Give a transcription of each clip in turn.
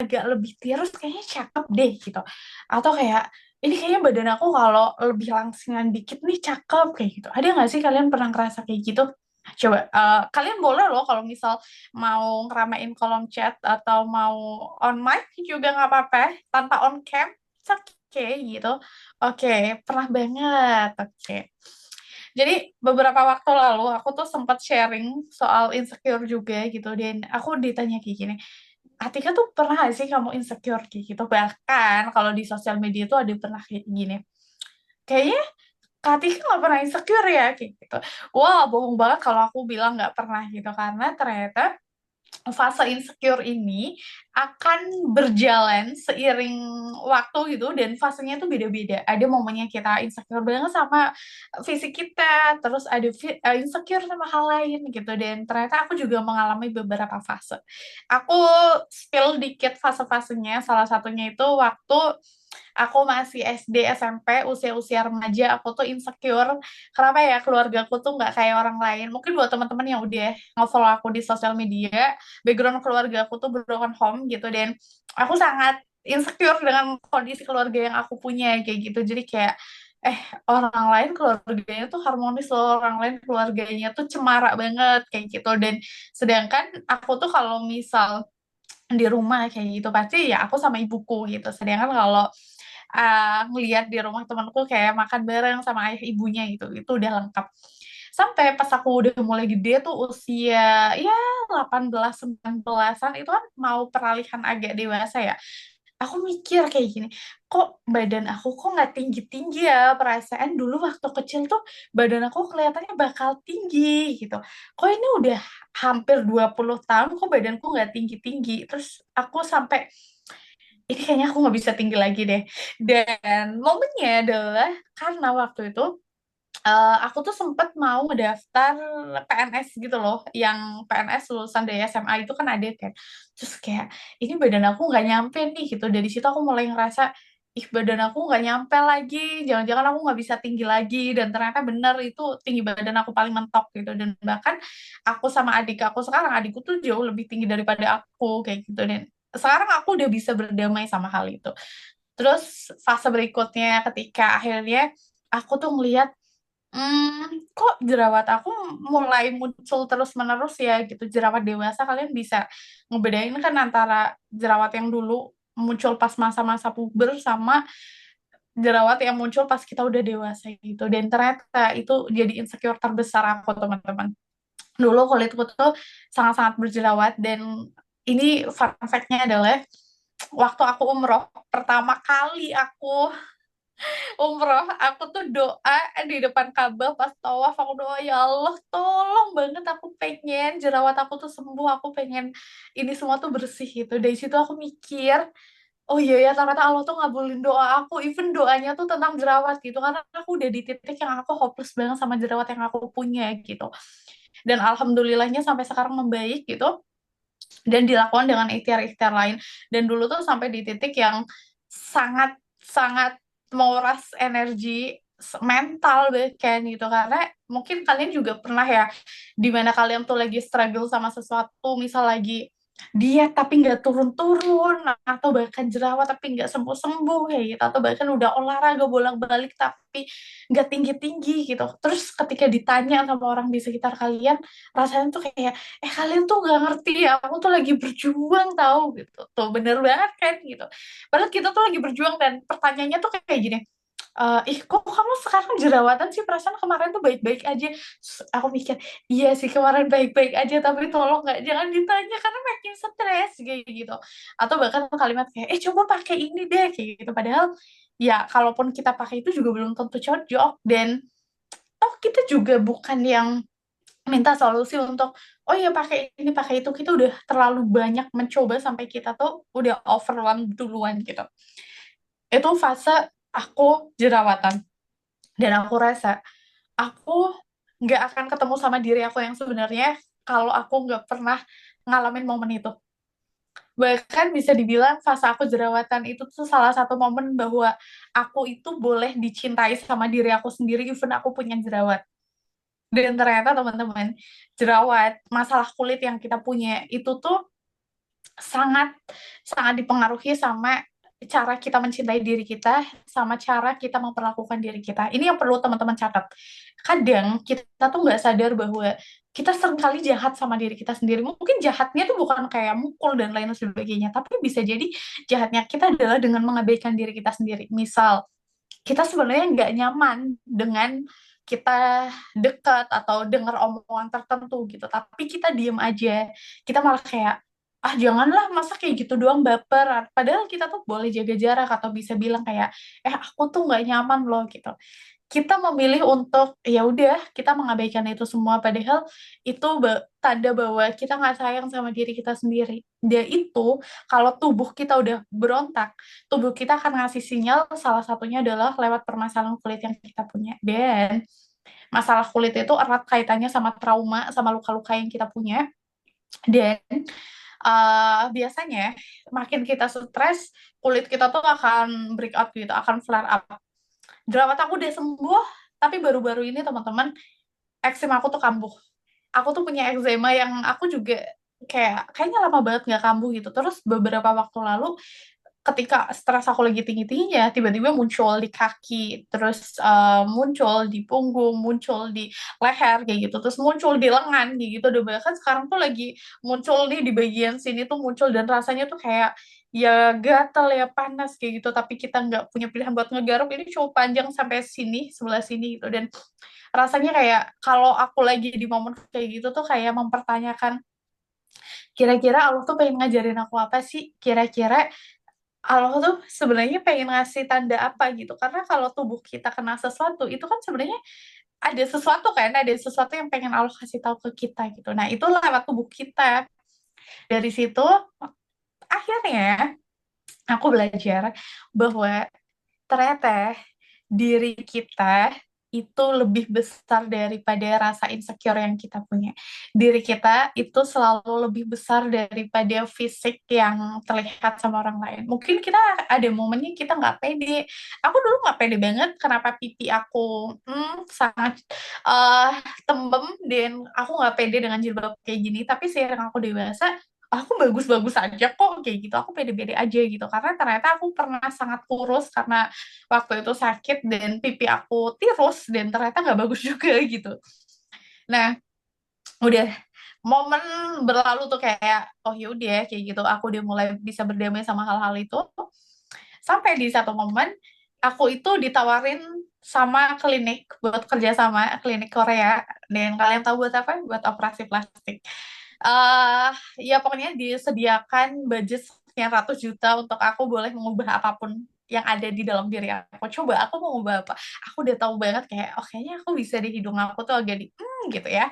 agak lebih tirus kayaknya cakep deh gitu. Atau kayak ini kayaknya badan aku kalau lebih langsingan dikit nih cakep kayak gitu. Ada nggak sih kalian pernah ngerasa kayak gitu? Coba kalian boleh loh kalau misal mau ngeramein kolom chat atau mau on mic juga nggak apa-apa tanpa on cam, it's okay gitu. Oke, pernah banget. Oke. Jadi beberapa waktu lalu aku tuh sempat sharing soal insecure juga gitu dan aku ditanya kayak gini, Atika tuh pernah gak sih kamu insecure kayak gitu? Bahkan kalau di sosial media tuh ada pernah kayak gini. Kayaknya Kak Atika nggak pernah insecure ya kayak gitu. Wah, bohong banget kalau aku bilang nggak pernah gitu karena ternyata fase insecure ini akan berjalan seiring waktu gitu dan fasenya tuh beda-beda. Ada momennya kita insecure banget sama fisik kita, terus ada insecure sama hal lain gitu dan ternyata aku juga mengalami beberapa fase. Aku spill dikit fase-fasenya, salah satunya itu waktu aku masih SD, SMP, usia-usia remaja, aku tuh insecure. Kenapa ya keluargaku tuh nggak kayak orang lain? Mungkin buat teman-teman yang udah nge-follow aku di sosial media, background keluarga aku tuh broken home gitu dan aku sangat insecure dengan kondisi keluarga yang aku punya kayak gitu. Jadi kayak eh orang lain keluarganya tuh harmonis loh, orang lain keluarganya tuh cemara banget kayak gitu dan sedangkan aku tuh kalau misal di rumah kayak gitu pasti ya aku sama ibuku gitu. Sedangkan kalau ngelihat di rumah temanku kayak makan bareng sama ayah ibunya gitu, itu udah lengkap. Sampai pas aku udah mulai gede tuh usia ya 18 19-an itu kan mau peralihan agak dewasa ya. Aku mikir kayak gini, kok badan aku kok nggak tinggi-tinggi ya? Perasaan dulu waktu kecil tuh badan aku kelihatannya bakal tinggi gitu. Kok ini udah hampir 20 tahun kok badanku nggak tinggi-tinggi. Terus aku sampai ini kayaknya aku nggak bisa tinggi lagi deh. Dan momennya adalah karena waktu itu aku tuh sempet mau ngedaftar PNS gitu loh, yang PNS lulusan dari SMA itu kan ada kan. Terus kayak ini badan aku nggak nyampe nih gitu. Dari situ aku mulai ngerasa ih badan aku nggak nyampe lagi, jangan-jangan aku nggak bisa tinggi lagi dan ternyata bener itu tinggi badan aku paling mentok gitu dan bahkan aku sama adik aku sekarang adikku tuh jauh lebih tinggi daripada aku kayak gitu dan sekarang aku udah bisa berdamai sama hal itu. Terus fase berikutnya ketika akhirnya aku tuh ngelihat kok jerawat aku mulai muncul terus-menerus ya gitu. Jerawat dewasa kalian bisa ngebedain kan antara jerawat yang dulu muncul pas masa-masa puber sama jerawat yang muncul pas kita udah dewasa gitu. Dan ternyata itu jadi insecure terbesar aku teman-teman. Dulu kulitku tuh sangat-sangat berjerawat dan ini fun fact-nya adalah waktu aku umroh pertama kali aku umroh aku tuh doa di depan Ka'bah pas tawaf aku doa ya Allah tolong banget aku pengen jerawat aku tuh sembuh aku pengen ini semua tuh bersih gitu dari situ aku mikir oh iya ya ternyata Allah tuh ngabulin doa aku even doanya tuh tentang jerawat gitu karena aku udah di titik yang aku hopeless banget sama jerawat yang aku punya gitu dan alhamdulillahnya sampai sekarang membaik gitu dan dilakukan dengan ikhtiar-ikhtiar lain dan dulu tuh sampai di titik yang sangat sangat menguras energi mental bahkan gitu karena mungkin kalian juga pernah ya di mana kalian tuh lagi struggle sama sesuatu misal lagi diet tapi nggak turun-turun atau bahkan jerawat tapi nggak sembuh-sembuh kayak gitu atau bahkan udah olahraga bolak-balik tapi nggak tinggi-tinggi gitu terus ketika ditanya sama orang di sekitar kalian rasanya tuh kayak kalian tuh gak ngerti ya aku tuh lagi berjuang tahu gitu tuh bener banget kan gitu padahal kita tuh lagi berjuang dan pertanyaannya tuh kayak gini ih kok kamu sekarang jerawatan sih perasaan kemarin tuh baik-baik aja. Terus aku mikir iya sih kemarin baik-baik aja tapi tolong nggak jangan ditanya karena makin stres kayak gitu atau bahkan kalimat kayak coba pakai ini deh kayak gitu padahal ya kalaupun kita pakai itu juga belum tentu cocok dan toh kita juga bukan yang minta solusi untuk oh ya pakai itu kita udah terlalu banyak mencoba sampai kita tuh udah overwhelmed duluan gitu itu fase aku jerawatan dan aku rasa aku nggak akan ketemu sama diri aku yang sebenarnya kalau aku nggak pernah ngalamin momen itu bahkan bisa dibilang fase aku jerawatan itu tuh salah satu momen bahwa aku itu boleh dicintai sama diri aku sendiri even aku punya jerawat. Dan ternyata teman-teman, jerawat, masalah kulit yang kita punya itu tuh sangat sangat dipengaruhi sama cara kita mencintai diri kita, sama cara kita memperlakukan diri kita. Ini yang perlu teman-teman catat. Kadang kita tuh nggak sadar bahwa kita seringkali jahat sama diri kita sendiri. Mungkin jahatnya tuh bukan kayak mukul dan lain sebagainya, tapi bisa jadi jahatnya kita adalah dengan mengabaikan diri kita sendiri. Misal, kita sebenarnya nggak nyaman dengan kita dekat atau dengar omongan tertentu gitu, tapi kita diem aja. Kita malah kayak, ah janganlah, masa kayak gitu doang baper. Padahal kita tuh boleh jaga jarak atau bisa bilang kayak, aku tuh nggak nyaman loh gitu. Kita memilih untuk ya udah kita mengabaikan itu semua, padahal itu tanda bahwa kita nggak sayang sama diri kita sendiri. Dia itu kalau tubuh kita udah berontak, tubuh kita akan ngasih sinyal, salah satunya adalah lewat permasalahan kulit yang kita punya. Dan masalah kulit itu erat kaitannya sama trauma, sama luka-luka yang kita punya. Dan biasanya makin kita stres, kulit kita tuh akan break out gitu, akan flare up. Jerawat aku udah sembuh, tapi baru-baru ini teman-teman, eksema aku tuh kambuh. Aku tuh punya eksema yang aku juga kayaknya lama banget nggak kambuh gitu. Terus beberapa waktu lalu, ketika stres aku lagi tinggi-tingginya, tiba-tiba muncul di kaki, terus muncul di punggung, muncul di leher kayak gitu, terus muncul di lengan kayak gitu. Udah bahkan sekarang tuh lagi muncul nih di bagian sini tuh muncul, dan rasanya tuh kayak ya gatel ya panas kayak gitu, tapi kita nggak punya pilihan buat ngegaruk. Ini cuma panjang sampai sini, sebelah sini gitu, dan rasanya kayak kalau aku lagi di momen kayak gitu tuh kayak mempertanyakan, kira-kira Allah tuh pengen ngajarin aku apa sih? Kira-kira Allah tuh sebenarnya pengen ngasih tanda apa gitu. Karena kalau tubuh kita kena sesuatu, itu kan sebenarnya ada sesuatu kan, ada sesuatu yang pengen Allah kasih tahu ke kita gitu. Nah, itu lewat tubuh kita. Dari situ, akhirnya aku belajar bahwa ternyata diri kita itu lebih besar daripada rasa insecure yang kita punya. Diri kita itu selalu lebih besar daripada fisik yang terlihat sama orang lain. Mungkin kita ada momennya kita nggak pede. Aku dulu nggak pede banget kenapa pipi aku sangat eh, tembem, dan aku nggak pede dengan jilbab kayak gini. Tapi seiring aku dewasa, aku bagus-bagus aja kok kayak gitu, aku pede-pede aja gitu, karena ternyata aku pernah sangat kurus karena waktu itu sakit dan pipi aku tirus, dan ternyata nggak bagus juga gitu. Nah, udah momen berlalu tuh kayak, oh yaudah kayak gitu, aku udah mulai bisa berdamai sama hal-hal itu, sampai di satu momen aku itu ditawarin sama klinik buat kerja sama klinik Korea. Dan kalian tahu buat apa? Buat operasi plastik. eh Ya pokoknya disediakan budget sekian ratus juta untuk aku boleh mengubah apapun yang ada di dalam diri aku. Coba aku mau ngubah apa? Aku udah tahu banget kayak, oh kayaknya aku bisa di hidung aku tuh agak di gitu ya.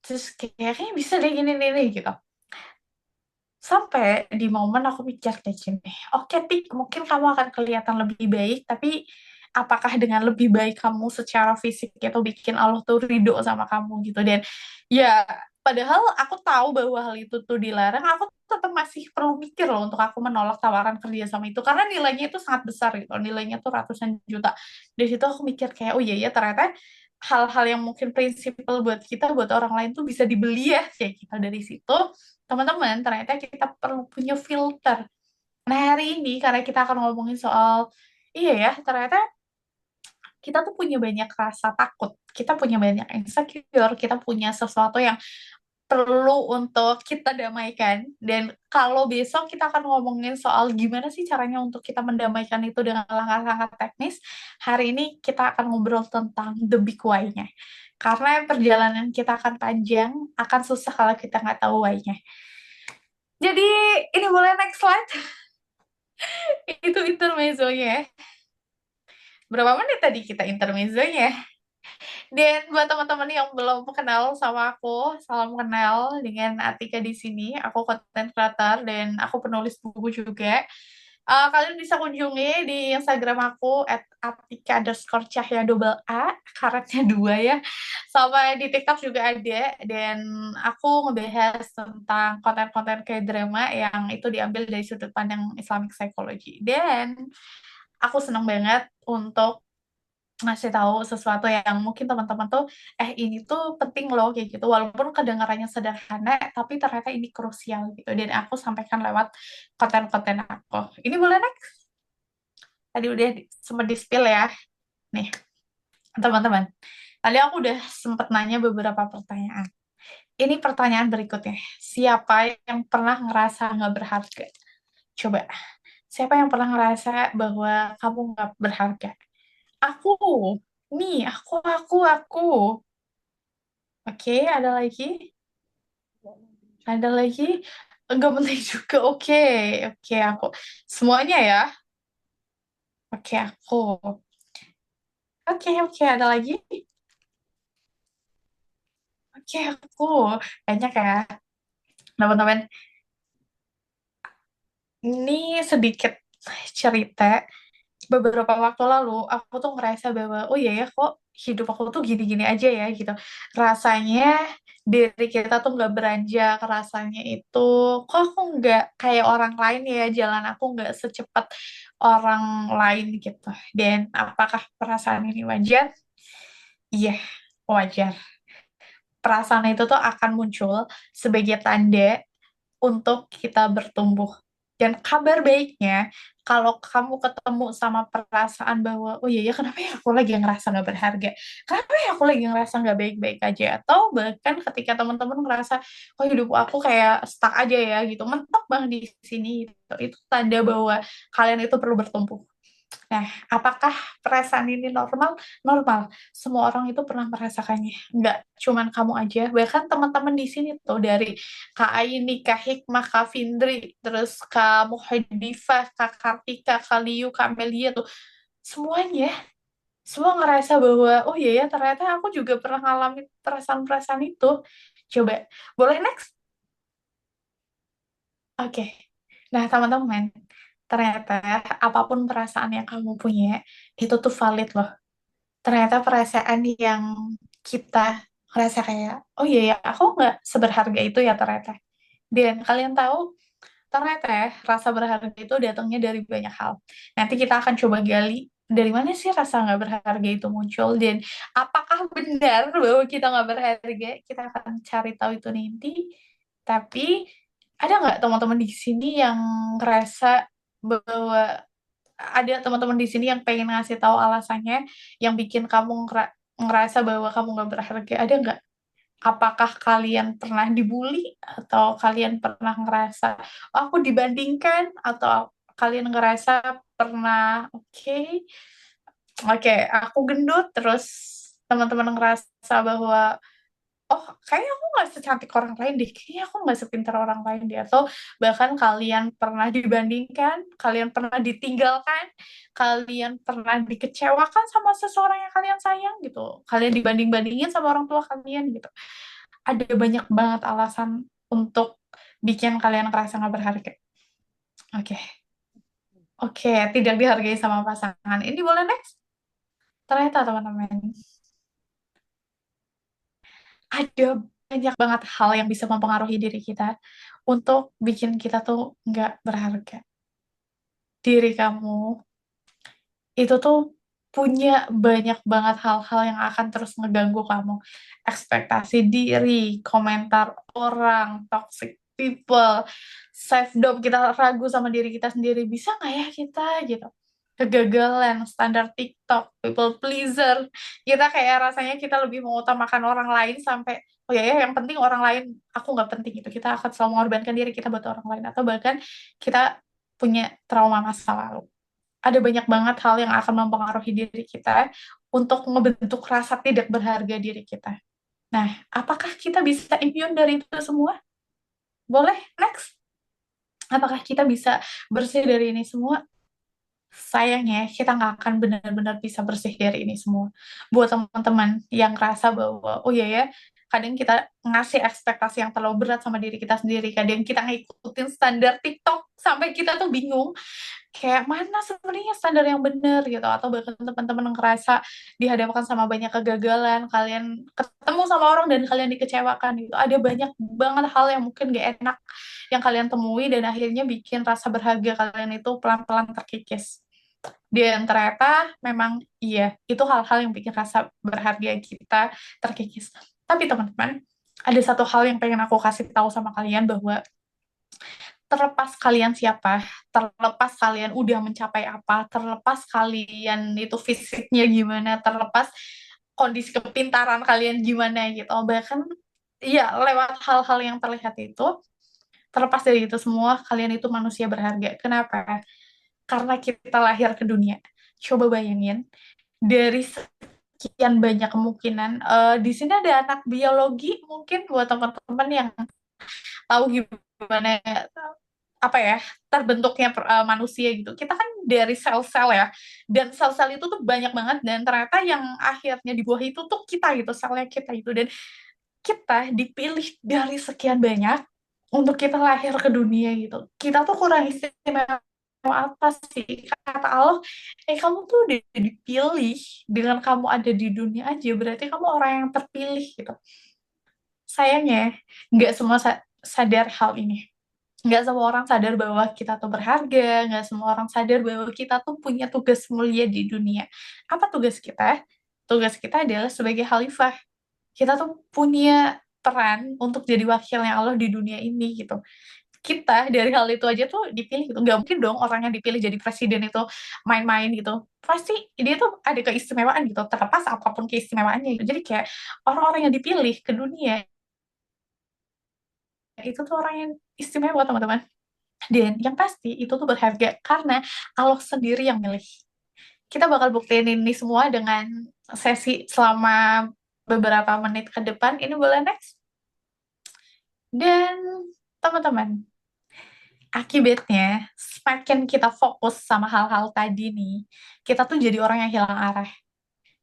Terus kayaknya bisa deh gini nih gitu. Sampai di momen aku pikir kayak gini, oke Tik, mungkin kamu akan kelihatan lebih baik, tapi apakah dengan lebih baik kamu secara fisik itu bikin Allah tuh ridho sama kamu gitu. Dan ya, padahal aku tahu bahwa hal itu tuh dilarang, aku tetap masih perlu mikir loh untuk aku menolak tawaran kerja sama itu, karena nilainya itu sangat besar gitu, nilainya tuh ratusan juta. Dari situ aku mikir kayak, oh iya ya, ternyata hal-hal yang mungkin prinsipal buat kita, buat orang lain tuh bisa dibeli ya kayak kita. Dari situ, teman-teman, ternyata kita perlu punya filter. Nah, hari ini karena kita akan ngomongin soal, iya ya, ternyata kita tuh punya banyak rasa takut, kita punya banyak insecure, kita punya sesuatu yang perlu untuk kita damaikan. Dan kalau besok kita akan ngomongin soal gimana sih caranya untuk kita mendamaikan itu dengan langkah-langkah teknis, hari ini kita akan ngobrol tentang the big why-nya. Karena perjalanan kita akan panjang, akan susah kalau kita nggak tahu why-nya. Jadi, ini boleh next slide? Itu intermezzonya. Berapa menit tadi kita intermezzonya? Dan buat teman-teman yang belum kenal sama aku, salam kenal dengan Atika di sini. Aku content creator dan aku penulis buku juga. Kalian bisa kunjungi di Instagram aku @atika_cahya double A, karetnya dua ya. Sama di TikTok juga ada. Dan aku ngebahas tentang konten-konten kayak drama yang itu diambil dari sudut pandang Islamic Psychology. Dan aku senang banget untuk ngasih tahu sesuatu yang mungkin teman-teman tuh ini tuh penting loh kayak gitu, walaupun kedengarannya sederhana tapi ternyata ini krusial gitu, dan aku sampaikan lewat konten-konten aku. Ini boleh next. Tadi udah sempat di spill ya nih teman-teman, tadi aku udah sempet nanya beberapa pertanyaan. Ini pertanyaan berikutnya, siapa yang pernah ngerasa nggak berharga? Coba, siapa yang pernah ngerasa bahwa kamu nggak berharga? Aku, nih, aku. Oke, ada lagi? Ada lagi? Enggak penting juga. Oke, oke, aku. Semuanya ya? Oke, aku. Oke, ada lagi? Oke, aku. Banyak ya, teman-teman. Ini sedikit cerita. Beberapa waktu lalu, aku tuh ngerasa bahwa, oh iya ya, kok hidup aku tuh gini-gini aja ya, gitu. Rasanya diri kita tuh nggak beranjak, rasanya itu, kok aku nggak kayak orang lain ya, jalan aku nggak secepat orang lain gitu. Dan apakah perasaan ini wajar? Iya, wajar. Perasaan itu tuh akan muncul sebagai tanda untuk kita bertumbuh. Dan kabar baiknya, kalau kamu ketemu sama perasaan bahwa, oh iya ya, kenapa ya aku lagi ngerasa nggak berharga? Kenapa ya aku lagi ngerasa nggak baik-baik aja? Atau bahkan ketika teman-teman ngerasa, oh hidup aku kayak stuck aja ya gitu, mentok banget di sini, gitu. Itu tanda bahwa kalian itu perlu bertumbuh. Nah, apakah perasaan ini normal? Normal. Semua orang itu pernah merasakannya. Nggak cuman kamu aja. Bahkan teman-teman di sini tuh dari Kak Aini, Kak Hikmah, Kak Findri, terus Kak Muhadifah, Kak Kartika, Kak Liu, Kak Melia tuh. Semuanya, semua ngerasa bahwa, oh iya ya, ternyata aku juga pernah ngalamin perasaan-perasaan itu. Coba, boleh next? Oke. Nah, teman-teman, ternyata apapun perasaan yang kamu punya, itu tuh valid loh. Ternyata perasaan yang kita ngerasa kayak, oh iya ya, aku nggak seberharga itu ya ternyata. Dan kalian tahu, ternyata ya, rasa berharga itu datangnya dari banyak hal. Nanti kita akan coba gali dari mana sih rasa nggak berharga itu muncul, dan apakah benar bahwa kita nggak berharga. Kita akan cari tahu itu nanti. Tapi ada nggak teman-teman di sini yang ngerasa bahwa ada teman-teman di sini yang pengen ngasih tahu alasannya yang bikin kamu ngerasa bahwa kamu nggak berharga? Ada nggak? Apakah kalian pernah dibully, atau kalian pernah ngerasa, oh, aku dibandingkan, atau kalian ngerasa pernah, oke, aku gendut, terus teman-teman ngerasa bahwa, oh, kayaknya aku nggak secantik orang lain deh, kayaknya aku nggak sepintar orang lain deh, atau bahkan kalian pernah dibandingkan, kalian pernah ditinggalkan, kalian pernah dikecewakan sama seseorang yang kalian sayang gitu, kalian dibanding-bandingin sama orang tua kalian gitu. Ada banyak banget alasan untuk bikin kalian ngerasa nggak berharga. Oke, oke, tidak dihargai sama pasangan. Ini boleh next? Ternyata teman-teman, ada banyak banget hal yang bisa mempengaruhi diri kita untuk bikin kita tuh nggak berharga. Diri kamu itu tuh punya banyak banget hal-hal yang akan terus ngeganggu kamu. Ekspektasi diri, komentar orang, toxic people, self-doubt, kita ragu sama diri kita sendiri. Bisa nggak ya kita gitu? Kegagalan, standar TikTok, people pleaser. Kita kayak rasanya kita lebih mengutamakan orang lain sampai, oh ya, ya yang penting orang lain, aku nggak penting itu. Kita akan selalu mengorbankan diri kita buat orang lain. Atau bahkan kita punya trauma masa lalu. Ada banyak banget hal yang akan mempengaruhi diri kita untuk ngebentuk rasa tidak berharga diri kita. Nah, apakah kita bisa immune dari itu semua? Boleh, next. Apakah kita bisa bersih dari ini semua? Sayangnya, kita nggak akan benar-benar bisa bersih dari ini semua. Buat teman-teman yang ngerasa bahwa, oh iya ya, kadang kita ngasih ekspektasi yang terlalu berat sama diri kita sendiri, kadang kita ngikutin standar TikTok sampai kita tuh bingung kayak mana sebenarnya standar yang benar gitu, atau bahkan teman-teman ngerasa dihadapkan sama banyak kegagalan, kalian ketemu sama orang dan kalian dikecewakan gitu, ada banyak banget hal yang mungkin gak enak yang kalian temui dan akhirnya bikin rasa berharga kalian itu pelan-pelan terkikis. Dan ternyata memang iya, itu hal-hal yang bikin rasa berharga kita terkikis. Tapi teman-teman, ada satu hal yang pengen aku kasih tahu sama kalian bahwa terlepas kalian siapa, terlepas kalian udah mencapai apa, terlepas kalian itu fisiknya gimana, terlepas kondisi kepintaran kalian gimana gitu, bahkan ya lewat hal-hal yang terlihat itu, terlepas dari itu semua, kalian itu manusia berharga. Kenapa? Karena kita lahir ke dunia. Coba bayangin, dari sekian banyak kemungkinan, di sini ada anak biologi mungkin buat teman-teman yang tahu gimana apa ya terbentuknya manusia gitu. Kita kan dari sel-sel ya, dan sel-sel itu tuh banyak banget dan ternyata yang akhirnya di bawah itu tuh kita gitu, selnya kita itu, dan kita dipilih dari sekian banyak untuk kita lahir ke dunia gitu. Kita tuh kurang istimewa apa sih? Kata Allah, kamu tuh udah dipilih dengan kamu ada di dunia aja, berarti kamu orang yang terpilih gitu. Sayangnya, nggak semua sadar hal ini. Nggak semua orang sadar bahwa kita tuh berharga, nggak semua orang sadar bahwa kita tuh punya tugas mulia di dunia. Apa tugas kita? Tugas kita adalah sebagai khalifah. Kita tuh punya peran untuk jadi wakilnya Allah di dunia ini gitu. Kita dari hal itu aja tuh dipilih gitu. Nggak mungkin dong orang yang dipilih jadi presiden itu main-main gitu. Pasti dia tuh ada keistimewaan gitu, terlepas apapun keistimewaannya gitu. Jadi kayak orang-orang yang dipilih ke dunia itu tuh orang yang istimewa teman-teman. Dan yang pasti itu tuh berharga karena Allah sendiri yang milih. Kita bakal buktiin ini semua dengan sesi selama beberapa menit ke depan. Ini boleh next? Dan teman-teman, akibatnya semakin kita fokus sama hal-hal tadi nih, kita tuh jadi orang yang hilang arah.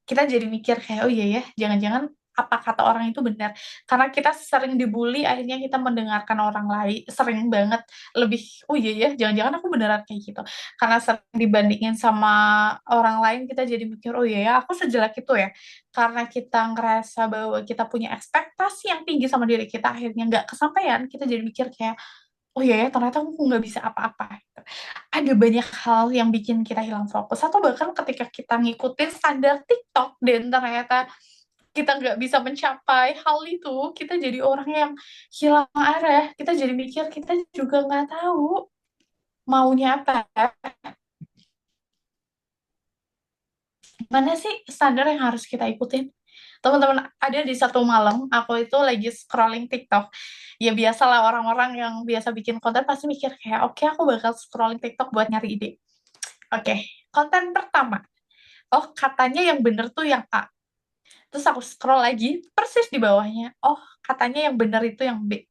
Kita jadi mikir kayak, oh iya ya, jangan-jangan apa kata orang itu benar. Karena kita sering dibully, akhirnya kita mendengarkan orang lain, sering banget lebih, oh iya ya, jangan-jangan aku beneran kayak gitu. Karena sering dibandingin sama orang lain, kita jadi mikir, oh iya ya, aku sejelek itu ya. Karena kita ngerasa bahwa kita punya ekspektasi yang tinggi sama diri kita, akhirnya nggak kesampaian, kita jadi mikir kayak, oh iya ya, ternyata aku nggak bisa apa-apa. Gitu. Ada banyak hal yang bikin kita hilang fokus. Atau bahkan ketika kita ngikutin standar TikTok dan ternyata kita nggak bisa mencapai hal itu, kita jadi orang yang hilang arah. Kita jadi mikir, kita juga nggak tahu maunya apa. Mana sih standar yang harus kita ikutin? Teman-teman, ada di satu malam, aku itu lagi scrolling TikTok. Ya biasalah orang-orang yang biasa bikin konten pasti mikir kayak, oke aku bakal scrolling TikTok buat nyari ide. Oke, konten pertama. Oh, katanya yang bener tuh yang A. Terus aku scroll lagi, persis di bawahnya. Oh, katanya yang bener itu yang B.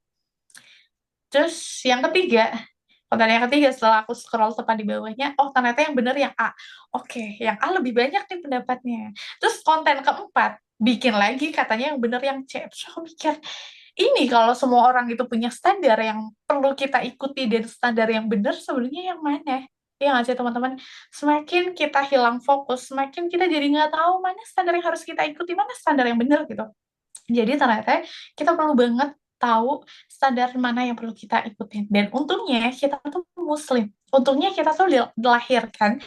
Terus yang ketiga, konten yang ketiga setelah aku scroll tepat di bawahnya, oh ternyata yang bener yang A. Oke, yang A lebih banyak nih pendapatnya. Terus konten keempat, bikin lagi katanya yang bener yang C. Terus aku mikir, ini kalau semua orang itu punya standar yang perlu kita ikuti dan standar yang benar sebenarnya yang mana? Ya nggak sih teman-teman? Semakin kita hilang fokus, semakin kita jadi nggak tahu mana standar yang harus kita ikuti, mana standar yang benar gitu. Jadi ternyata kita perlu banget tahu standar mana yang perlu kita ikutin. Dan untungnya kita tuh muslim. Untungnya kita tuh dilahirkan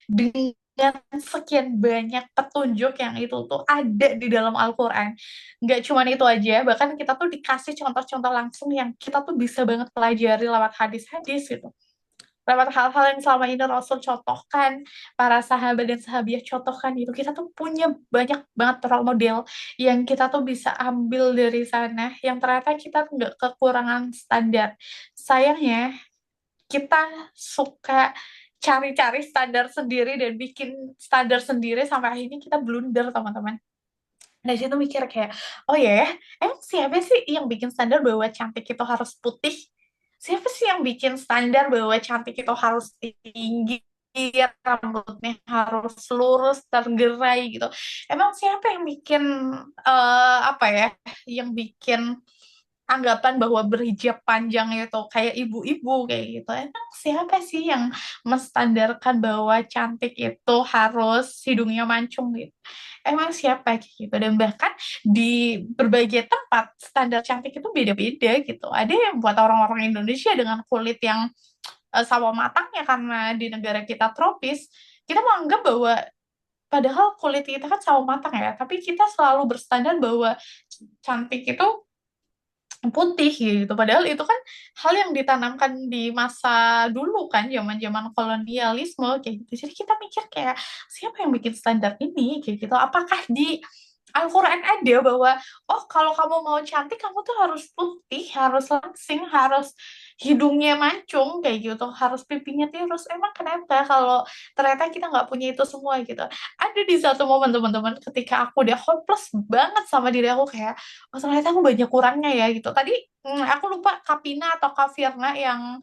dengan sekian banyak petunjuk yang itu tuh ada di dalam Al-Quran. Nggak cuma itu aja, bahkan kita tuh dikasih contoh-contoh langsung yang kita tuh bisa banget pelajari lewat hadis-hadis gitu. Lewat hal-hal yang selama ini Rasul contohkan, para sahabat dan sahabiah contohkan gitu. Kita tuh punya banyak banget role model yang kita tuh bisa ambil dari sana, yang ternyata kita tuh nggak kekurangan standar. Sayangnya, kita suka cari-cari standar sendiri dan bikin standar sendiri sampai akhirnya kita blunder teman-teman. Dari situ mikir kayak, oh ya, emang siapa sih yang bikin standar bahwa cantik itu harus putih? Siapa sih yang bikin standar bahwa cantik itu harus tinggi, rambutnya harus lurus, tergerai gitu? Emang siapa yang bikin apa ya? Yang bikin anggapan bahwa berhijab panjang itu kayak ibu-ibu kayak gitu. Emang siapa sih yang menstandarkan bahwa cantik itu harus hidungnya mancung gitu? Emang siapa kayak gitu? Dan bahkan di berbagai tempat standar cantik itu beda-beda gitu. Ada yang buat orang-orang Indonesia dengan kulit yang sawo matang ya karena di negara kita tropis, kita menganggap bahwa padahal kulit kita kan sawo matang ya, tapi kita selalu berstandar bahwa cantik itu putih gitu. Padahal itu kan hal yang ditanamkan di masa dulu kan, zaman-zaman kolonialisme kayak gitu. Jadi kita mikir kayak siapa yang bikin standar ini kayak gitu? Apakah di Al-Quran ada bahwa oh kalau kamu mau cantik kamu tuh harus putih, harus langsing, harus hidungnya mancung kayak gitu, harus pipinya tirus. Emang kenapa kalau ternyata kita nggak punya itu semua gitu? Ada di satu momen teman-teman ketika aku udah hopeless banget sama diri aku kayak oh ternyata aku banyak kurangnya ya gitu. Tadi aku lupa Kapina atau Kafirna yang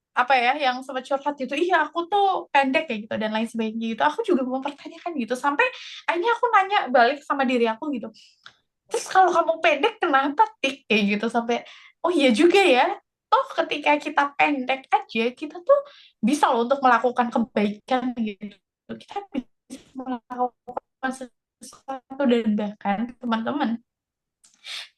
apa ya yang sempat curhat gitu, iya aku tuh pendek kayak gitu dan lain sebagainya gitu. Aku juga mempertanyakan gitu sampai akhirnya aku nanya balik sama diri aku gitu, terus kalau kamu pendek kenapa tik kayak gitu, sampai oh iya juga ya, toh ketika kita pendek aja kita tuh bisa loh untuk melakukan kebaikan gitu, kita bisa melakukan sesuatu dan bahkan teman-teman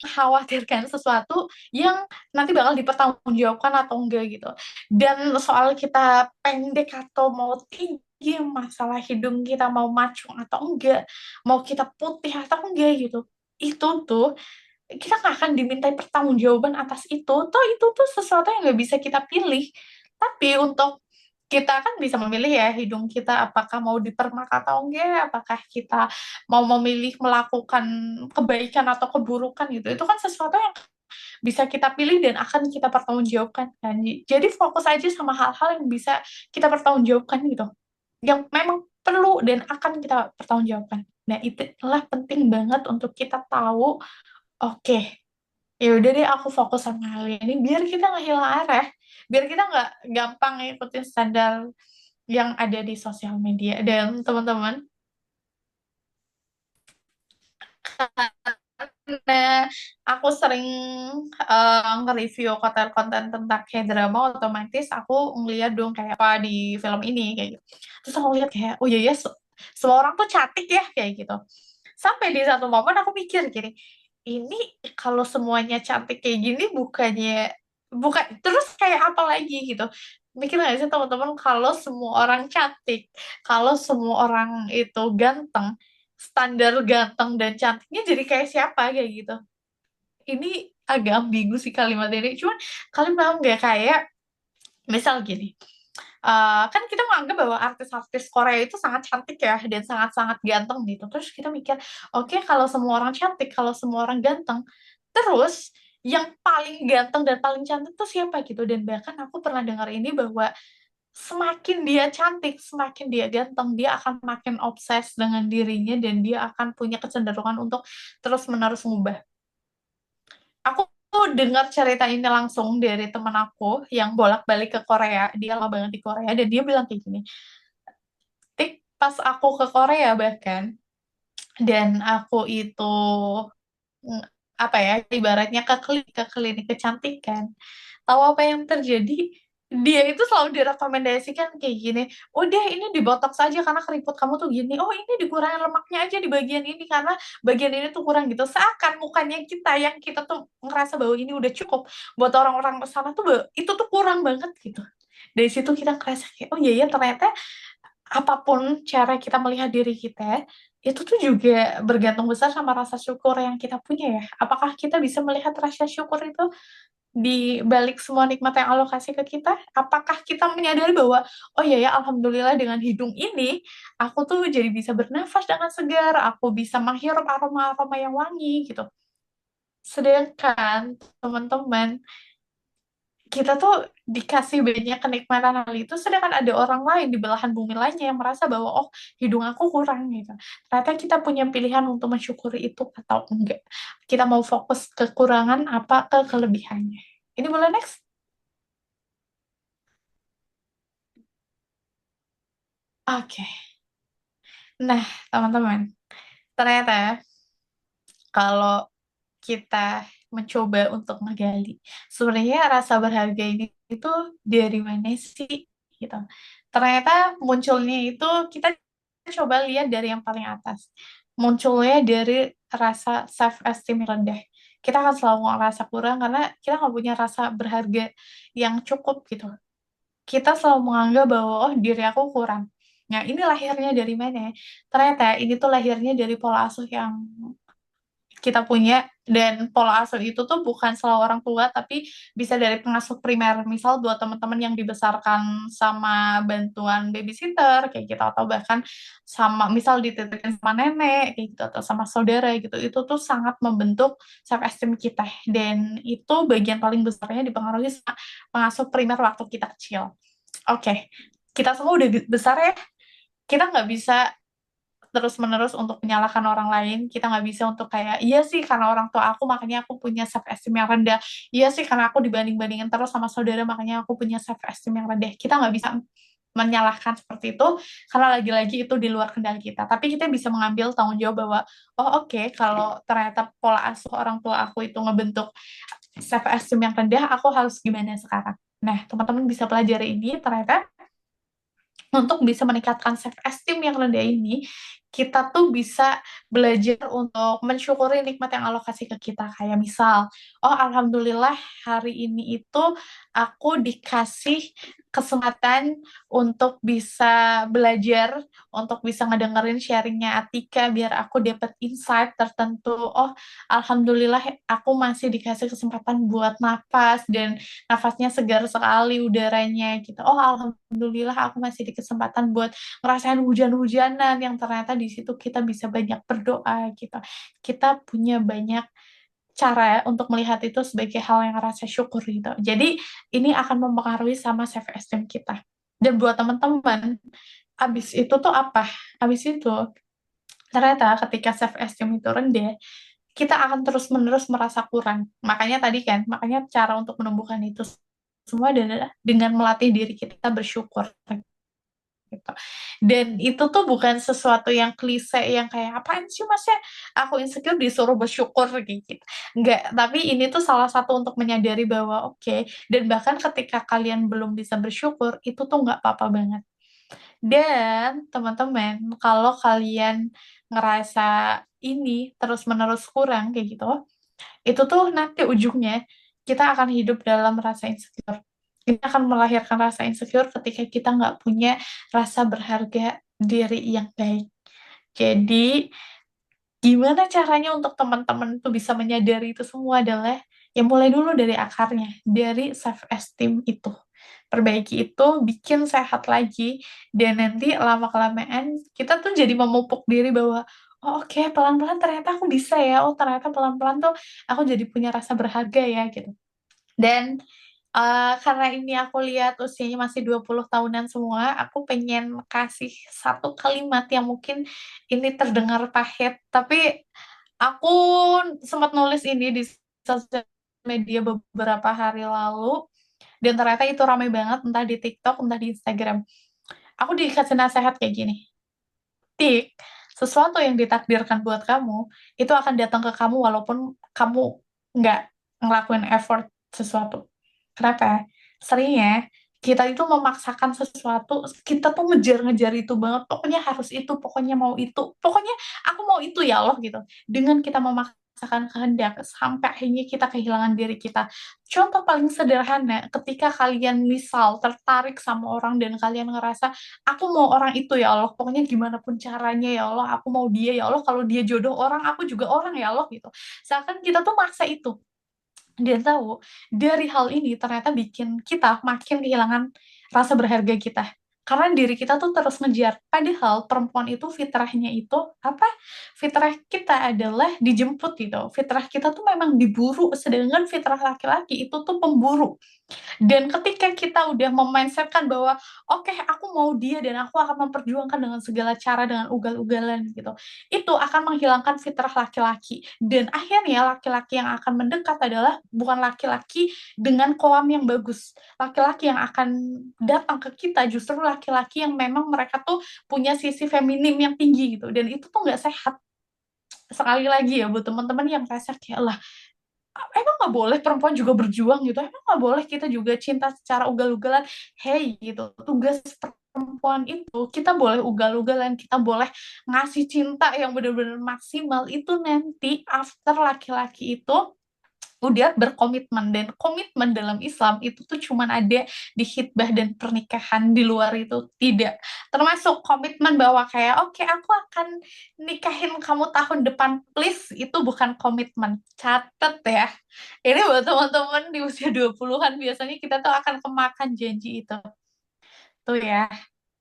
khawatirkan sesuatu yang nanti bakal dipertanggungjawabkan atau enggak gitu. Dan soal kita pendek atau mau tinggi, masalah hidung kita mau mancung atau enggak, mau kita putih atau enggak gitu. Itu tuh kita nggak akan dimintai pertanggungjawaban atas itu. Toh itu tuh sesuatu yang nggak bisa kita pilih. Tapi untuk kita kan bisa memilih ya hidung kita apakah mau dipermak atau enggak, apakah kita mau memilih melakukan kebaikan atau keburukan gitu. Itu kan sesuatu yang bisa kita pilih dan akan kita pertanggungjawabkan kan. Jadi fokus aja sama hal-hal yang bisa kita pertanggungjawabkan gitu. Yang memang perlu dan akan kita pertanggungjawabkan. Nah, itulah penting banget untuk kita tahu, oke, ya udah deh aku fokus sama hal ini biar kita nggak hilang arah, biar kita nggak gampang ngikutin standar yang ada di sosial media. Dan teman-teman, karena aku sering nge-review konten-konten tentang K-drama, otomatis aku ngeliat dong kayak apa di film ini kayak gitu. Terus aku lihat kayak, oh iya ya, semua orang tuh cantik ya kayak gitu. Sampai di satu momen aku mikir gini, ini kalau semuanya cantik kayak gini bukan terus kayak apa lagi gitu. Mikir nggak sih teman-teman kalau semua orang cantik, kalau semua orang itu ganteng, standar ganteng dan cantiknya jadi kayak siapa kayak gitu. Ini agak ambigu sih kalimat ini. Cuman kalian paham nggak kayak misal gini, kan kita menganggap bahwa artis-artis Korea itu sangat cantik ya dan sangat-sangat ganteng gitu. Terus kita mikir, oke kalau semua orang cantik, kalau semua orang ganteng, terus yang paling ganteng dan paling cantik itu siapa gitu. Dan bahkan aku pernah dengar ini bahwa semakin dia cantik, semakin dia ganteng, dia akan makin obses dengan dirinya dan dia akan punya kecenderungan untuk terus-menerus mengubah. Aku tuh dengar cerita ini langsung dari temen aku yang bolak-balik ke Korea. Dia lama banget di Korea dan dia bilang kayak gini, Tik, pas aku ke Korea bahkan, dan aku itu mm, apa ya, ibaratnya ke klinik kecantikan. Tahu apa yang terjadi? Dia itu selalu direkomendasikan kayak gini, udah ini dibotox aja karena keriput kamu tuh gini. Oh ini dikurangin lemaknya aja di bagian ini karena bagian ini tuh kurang gitu. Seakan mukanya kita yang kita tuh ngerasa bahwa ini udah cukup buat orang-orang sana tuh itu tuh kurang banget gitu. Dari situ kita ngerasa kayak oh iya ya ternyata apapun cara kita melihat diri kita, itu tuh juga bergantung besar sama rasa syukur yang kita punya ya. Apakah kita bisa melihat rasa syukur itu di balik semua nikmat yang Allah kasih ke kita? Apakah kita menyadari bahwa, oh iya ya, Alhamdulillah dengan hidung ini, aku tuh jadi bisa bernafas dengan segar, aku bisa menghirup aroma-aroma yang wangi gitu. Sedangkan teman-teman, kita tuh dikasih banyak kenikmatan hal itu, sedangkan ada orang lain di belahan bumi lainnya yang merasa bahwa, oh, hidung aku kurang gitu. Ternyata kita punya pilihan untuk mensyukuri itu atau enggak. Kita mau fokus kekurangan apa ke kelebihannya. Ini boleh next? Oke. Nah, teman-teman, ternyata kalau kita mencoba untuk menggali sebenarnya rasa berharga ini itu dari mana sih gitu. Ternyata munculnya itu kita coba lihat dari yang paling atas. Munculnya dari rasa self esteem rendah. Kita akan selalu ngerasa kurang karena kita nggak punya rasa berharga yang cukup gitu. kita selalu menganggap bahwa oh diri aku kurang. Nah, ini lahirnya dari mana? Ternyata ini tuh lahirnya dari pola asuh yang kita punya, dan pola asuh itu tuh bukan selalu orang tua tapi bisa dari pengasuh primer, misal buat teman-teman yang dibesarkan sama bantuan babysitter kayak gitu, atau bahkan sama misal dititipin sama nenek kayak gitu atau sama saudara gitu, itu tuh sangat membentuk self esteem kita, dan itu bagian paling besarnya dipengaruhi sama pengasuh primer waktu kita kecil. Oke, kita semua udah besar ya, kita nggak bisa terus-menerus untuk menyalahkan orang lain. Kita nggak bisa untuk kayak, iya sih karena orang tua aku makanya aku punya self esteem yang rendah. Iya sih karena aku dibanding-bandingin terus sama saudara makanya aku punya self esteem yang rendah. Kita nggak bisa menyalahkan seperti itu karena lagi-lagi itu di luar kendali kita. Tapi kita bisa mengambil tanggung jawab bahwa, oh oke, kalau ternyata pola asuh orang tua aku itu ngebentuk self esteem yang rendah, aku harus gimana sekarang? Nah, teman-teman bisa pelajari ini, ternyata untuk bisa meningkatkan self esteem yang rendah ini, kita tuh bisa belajar untuk mensyukuri nikmat yang Allah kasih ke kita. Kayak misal, oh alhamdulillah hari ini itu aku dikasih kesempatan untuk bisa belajar, untuk bisa ngedengerin sharingnya Atika, biar aku dapat insight tertentu. Oh, alhamdulillah aku masih dikasih kesempatan buat nafas, dan nafasnya segar sekali udaranya gitu. Oh, alhamdulillah aku masih di kesempatan buat ngerasain hujan-hujanan, yang ternyata di situ kita bisa banyak berdoa gitu. Kita punya banyak cara ya untuk melihat itu sebagai hal yang rasa syukur gitu. Jadi ini akan mempengaruhi sama self esteem kita. Dan buat teman-teman, abis itu tuh apa? Abis itu ternyata ketika self esteem itu rendah, kita akan terus-menerus merasa kurang. Makanya cara untuk menumbuhkan itu semua adalah dengan melatih diri kita bersyukur gitu. Dan itu tuh bukan sesuatu yang klise yang kayak apaan sih masnya aku insecure disuruh bersyukur kayak gitu. Enggak, tapi ini tuh salah satu untuk menyadari bahwa oke, dan bahkan ketika kalian belum bisa bersyukur, itu tuh nggak apa-apa banget. Dan teman-teman, kalau kalian ngerasa ini terus-menerus kurang kayak gitu, itu tuh nanti ujungnya kita akan hidup dalam rasa insecure. Kita akan melahirkan rasa insecure ketika kita nggak punya rasa berharga diri yang baik. Jadi, gimana caranya untuk teman-teman tuh bisa menyadari itu semua adalah ya mulai dulu dari akarnya, dari self esteem itu. Perbaiki itu, bikin sehat lagi, dan nanti lama-kelamaan kita tuh jadi memupuk diri bahwa oh oke, pelan-pelan ternyata aku bisa ya, oh ternyata pelan-pelan tuh aku jadi punya rasa berharga ya gitu. Dan karena ini aku lihat usianya masih 20 tahunan semua, aku pengen kasih satu kalimat yang mungkin ini terdengar pahit, tapi aku sempat nulis ini di sosial media beberapa hari lalu, dan ternyata itu ramai banget, entah di TikTok, entah di Instagram. Aku dikasih nasihat kayak gini, Tik, sesuatu yang ditakdirkan buat kamu, itu akan datang ke kamu walaupun kamu nggak ngelakuin effort sesuatu. Kenapa? Seringnya kita itu memaksakan sesuatu, kita tuh ngejar-ngejar itu banget, pokoknya harus itu, pokoknya mau itu, pokoknya aku mau itu ya Allah gitu. Dengan kita memaksakan kehendak, sampai akhirnya kita kehilangan diri kita. Contoh paling sederhana, ketika kalian misal tertarik sama orang dan kalian ngerasa, aku mau orang itu ya Allah, pokoknya gimana pun caranya ya Allah, aku mau dia ya Allah, kalau dia jodoh orang, aku juga orang ya Allah gitu. Seakan kita tuh maksa itu. Dan tahu, dari hal ini ternyata bikin kita makin kehilangan rasa berharga kita. Karena diri kita tuh terus ngejar. Padahal perempuan itu fitrahnya itu apa? Fitrah kita adalah dijemput gitu. Fitrah kita tuh memang diburu, sedangkan fitrah laki-laki itu tuh pemburu. Dan ketika kita udah memindsetkan bahwa oke, aku mau dia dan aku akan memperjuangkan dengan segala cara, dengan ugal-ugalan gitu, itu akan menghilangkan fitrah laki-laki. Dan akhirnya laki-laki yang akan mendekat adalah bukan laki-laki dengan koam yang bagus. Laki-laki yang akan datang ke kita justru laki-laki yang memang mereka tuh punya sisi feminim yang tinggi gitu. Dan itu tuh nggak sehat. Sekali lagi ya buat teman-teman yang merasa kayak lah, emang nggak boleh perempuan juga berjuang gitu, emang nggak boleh kita juga cinta secara ugal-ugalan, hey gitu, tugas perempuan itu kita boleh ugal-ugalan, kita boleh ngasih cinta yang benar-benar maksimal itu nanti after laki-laki itu udah berkomitmen, dan komitmen dalam Islam itu tuh cuman ada di khitbah dan pernikahan. Di luar itu tidak, termasuk komitmen bahwa kayak oke aku akan nikahin kamu tahun depan please, itu bukan komitmen. Catet ya, ini buat teman-teman di usia 20-an, biasanya kita tuh akan kemakan janji itu tuh ya.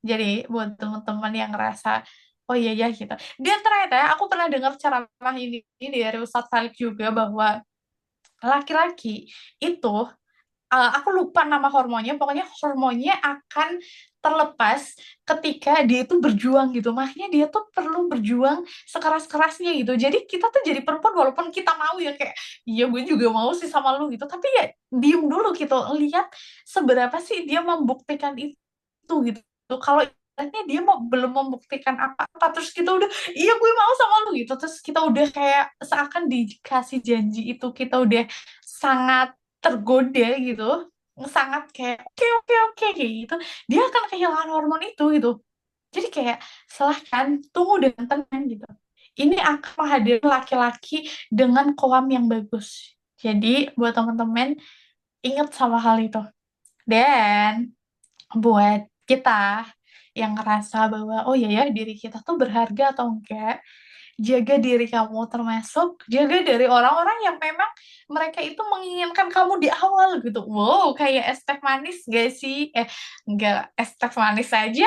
Jadi buat teman-teman yang ngerasa oh iya ya gitu. Dan ternyata aku pernah dengar ceramah ini dari Ustadz Falik juga, bahwa laki-laki itu, aku lupa nama hormonnya, pokoknya hormonnya akan terlepas ketika dia itu berjuang gitu. Makanya dia tuh perlu berjuang sekeras-kerasnya gitu. Jadi kita tuh jadi perempuan, walaupun kita mau ya kayak, iya gue juga mau sih sama lu gitu, tapi ya diem dulu gitu, lihat seberapa sih dia membuktikan itu gitu. Kalau ibaratnya dia mau belum membuktikan apa-apa, terus kita udah iya gue mau sama lu gitu, terus kita udah kayak seakan dikasih janji itu kita udah sangat tergoda gitu, sangat kayak oke oke oke kayak gitu, dia akan kehilangan hormon itu gitu. Jadi kayak silahkan tunggu dan tenang gitu, ini akan menghadirkan laki-laki dengan koam yang bagus. Jadi buat teman-teman ingat sama hal itu. Dan buat kita yang ngerasa bahwa oh iya ya diri kita tuh berharga atau enggak, jaga diri kamu, termasuk jaga dari orang-orang yang memang mereka itu menginginkan kamu di awal gitu. Wow, kayak es teh manis gak sih? Enggak, es teh manis aja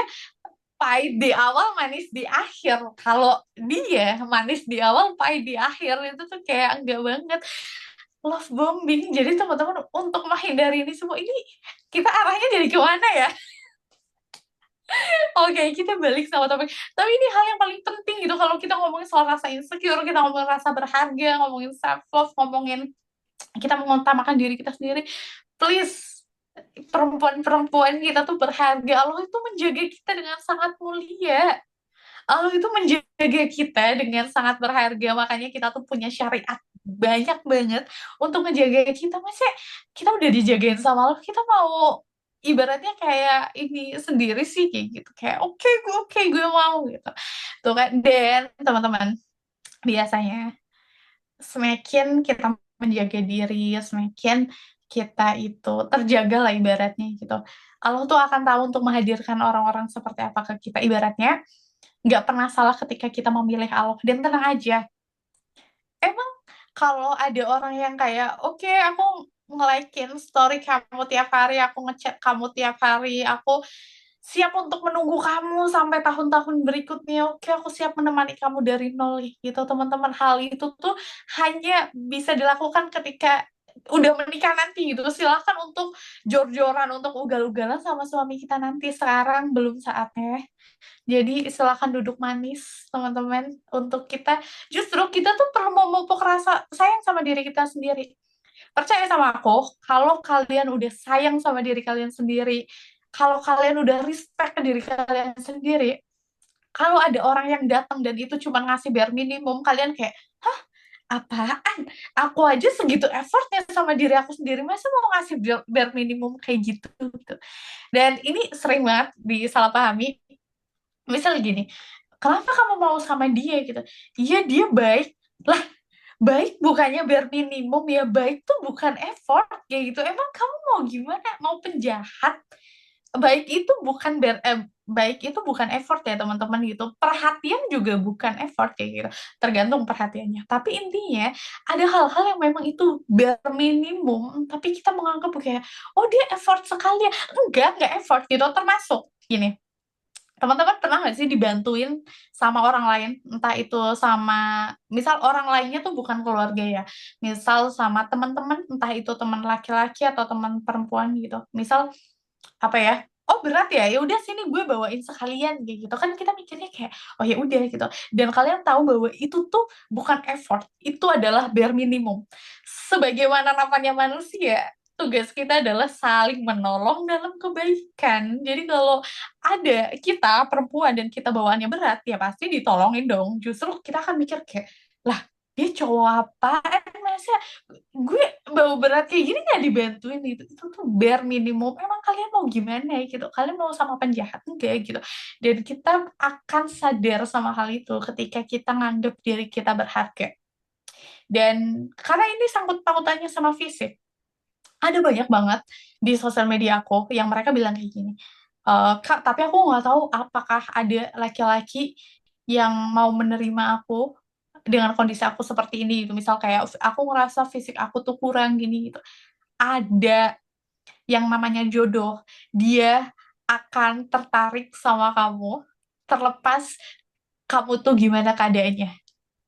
pahit di awal manis di akhir. Kalau dia manis di awal pahit di akhir, itu tuh kayak enggak banget. Love bombing. Jadi teman-teman, untuk menghindari ini semua, ini kita arahnya jadi kemana ya? Oke, kita balik sama topik. Tapi ini hal yang paling penting gitu, kalau kita ngomongin soal rasa insecure, kita ngomongin rasa berharga, ngomongin self love, ngomongin kita mengutamakan diri kita sendiri. Please, perempuan-perempuan kita tuh berharga. Allah itu menjaga kita dengan sangat mulia. Allah itu menjaga kita dengan sangat berharga. Makanya kita tuh punya syariat banyak banget untuk menjaga kita. Masa kita udah dijagain sama Allah, kita mau ibaratnya kayak ini sendiri sih kayak gitu. Kayak oke gue mau gitu. Tuh kan. Dan teman-teman, biasanya semakin kita menjaga diri, semakin kita itu terjaga lah ibaratnya gitu. Allah tuh akan tahu untuk menghadirkan orang-orang seperti apa ke kita. Ibaratnya nggak pernah salah ketika kita memilih Allah. Dan tenang aja, emang kalau ada orang yang kayak oke aku nge-like-in story kamu tiap hari, aku ngechat kamu tiap hari, aku siap untuk menunggu kamu sampai tahun-tahun berikutnya, oke aku siap menemani kamu dari nol gitu teman-teman. Hal itu tuh hanya bisa dilakukan ketika udah menikah nanti gitu. Silahkan untuk jor-joran, untuk ugal-ugalan sama suami kita nanti, sekarang belum saatnya. Jadi silakan duduk manis, teman-teman. Untuk kita, justru kita tuh perlu memupuk rasa sayang sama diri kita sendiri. Percaya sama aku, kalau kalian udah sayang sama diri kalian sendiri, kalau kalian udah respect ke diri kalian sendiri, kalau ada orang yang datang dan itu cuma ngasih bare minimum, kalian kayak, hah, apaan? Aku aja segitu effortnya sama diri aku sendiri, masa mau ngasih bare minimum kayak gitu, gitu. Dan ini sering banget disalahpahami. Misal gini, kenapa kamu mau sama dia gitu? Iya dia baik. Lah, baik bukannya bare minimum ya, baik tuh bukan effort kayak gitu. Emang kamu mau gimana? Mau penjahat? Baik itu bukan baik itu bukan effort ya teman-teman gitu. Perhatian juga bukan effort kayak gitu. Tergantung perhatiannya. Tapi intinya ada hal-hal yang memang itu bare minimum, tapi kita menganggap kayak oh dia effort sekali ya. Enggak effort gitu. Termasuk gini, teman-teman pernah nggak sih dibantuin sama orang lain, entah itu sama, misal orang lainnya tuh bukan keluarga ya, misal sama teman-teman, entah itu teman laki-laki atau teman perempuan gitu, misal apa ya, oh berat ya, ya udah sini gue bawain sekalian kayak gitu kan, kita mikirnya kayak oh ya udah gitu. Dan kalian tahu bahwa itu tuh bukan effort, itu adalah bare minimum. Sebagaimana namanya manusia, tugas kita adalah saling menolong dalam kebaikan. Jadi kalau ada kita perempuan dan kita bawaannya berat, ya pasti ditolongin dong. Justru kita akan mikir kayak, lah dia cowok apaan, masa gue bawa berat kayak gini nggak dibantuin, itu tuh bare minimum. Emang kalian mau gimana ya gitu, kalian mau sama penjahat enggak gitu. Dan kita akan sadar sama hal itu ketika kita nganggap diri kita berharga. Dan karena ini sangkut pautannya sama fisik, ada banyak banget di sosial media aku yang mereka bilang kayak gini, Kak, tapi aku nggak tahu apakah ada laki-laki yang mau menerima aku dengan kondisi aku seperti ini gitu. Misal kayak aku ngerasa fisik aku tuh kurang gini gitu. Ada yang namanya jodoh. Dia akan tertarik sama kamu terlepas kamu tuh gimana keadaannya.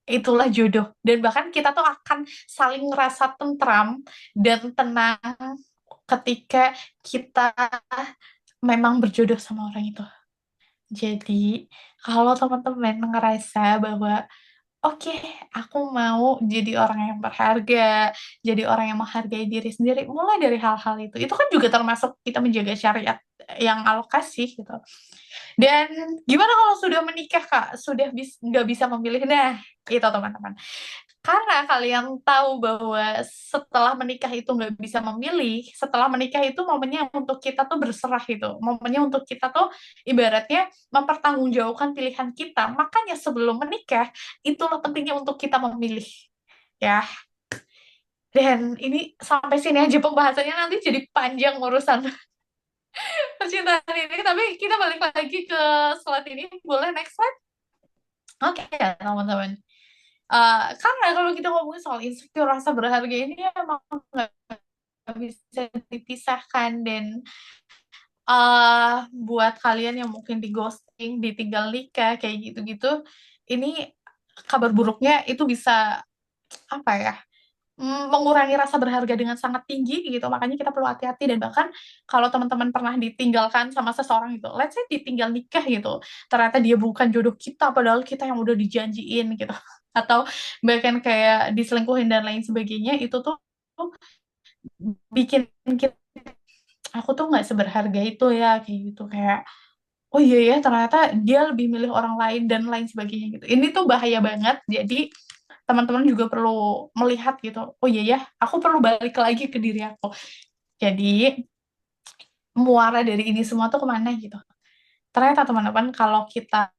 Itulah jodoh. Dan bahkan kita tuh akan saling ngerasa tentram dan tenang ketika kita memang berjodoh sama orang itu. Jadi, kalau teman-teman ngerasa bahwa oke, aku mau jadi orang yang berharga, jadi orang yang menghargai diri sendiri, mulai dari hal-hal itu. Itu kan juga termasuk kita menjaga syariat yang Allah kasih gitu. Dan gimana kalau sudah menikah, Kak? Sudah nggak bisa memilih? Nah, itu teman-teman. Karena kalian tahu bahwa setelah menikah itu nggak bisa memilih, setelah menikah itu momennya untuk kita tuh berserah gitu. Momennya untuk kita tuh ibaratnya mempertanggungjawabkan pilihan kita. Makanya sebelum menikah, itulah pentingnya untuk kita memilih. Ya, dan ini sampai sini aja pembahasannya, nanti jadi panjang urusan percintaan ini. Tapi kita balik lagi ke slide ini. Boleh next slide? Oke, teman-teman. Karena kalau kita ngomongin soal insecure, rasa berharga ini emang nggak bisa dipisahkan. Dan buat kalian yang mungkin di ghosting, ditinggal nikah kayak gitu-gitu, ini kabar buruknya itu bisa apa ya, mengurangi rasa berharga dengan sangat tinggi gitu. Makanya kita perlu hati-hati. Dan bahkan kalau teman-teman pernah ditinggalkan sama seseorang gitu, let's say ditinggal nikah gitu, ternyata dia bukan jodoh kita padahal kita yang udah dijanjiin gitu, atau bahkan kayak diselingkuhin dan lain sebagainya, itu tuh bikin kita, aku tuh nggak seberharga itu ya, kayak gitu. Kayak oh iya ya, ternyata dia lebih milih orang lain dan lain sebagainya gitu. Ini tuh bahaya banget. Jadi teman-teman juga perlu melihat gitu. Oh iya ya, aku perlu balik lagi ke diri aku. Jadi muara dari ini semua tuh kemana gitu. Ternyata teman-teman, kalau kita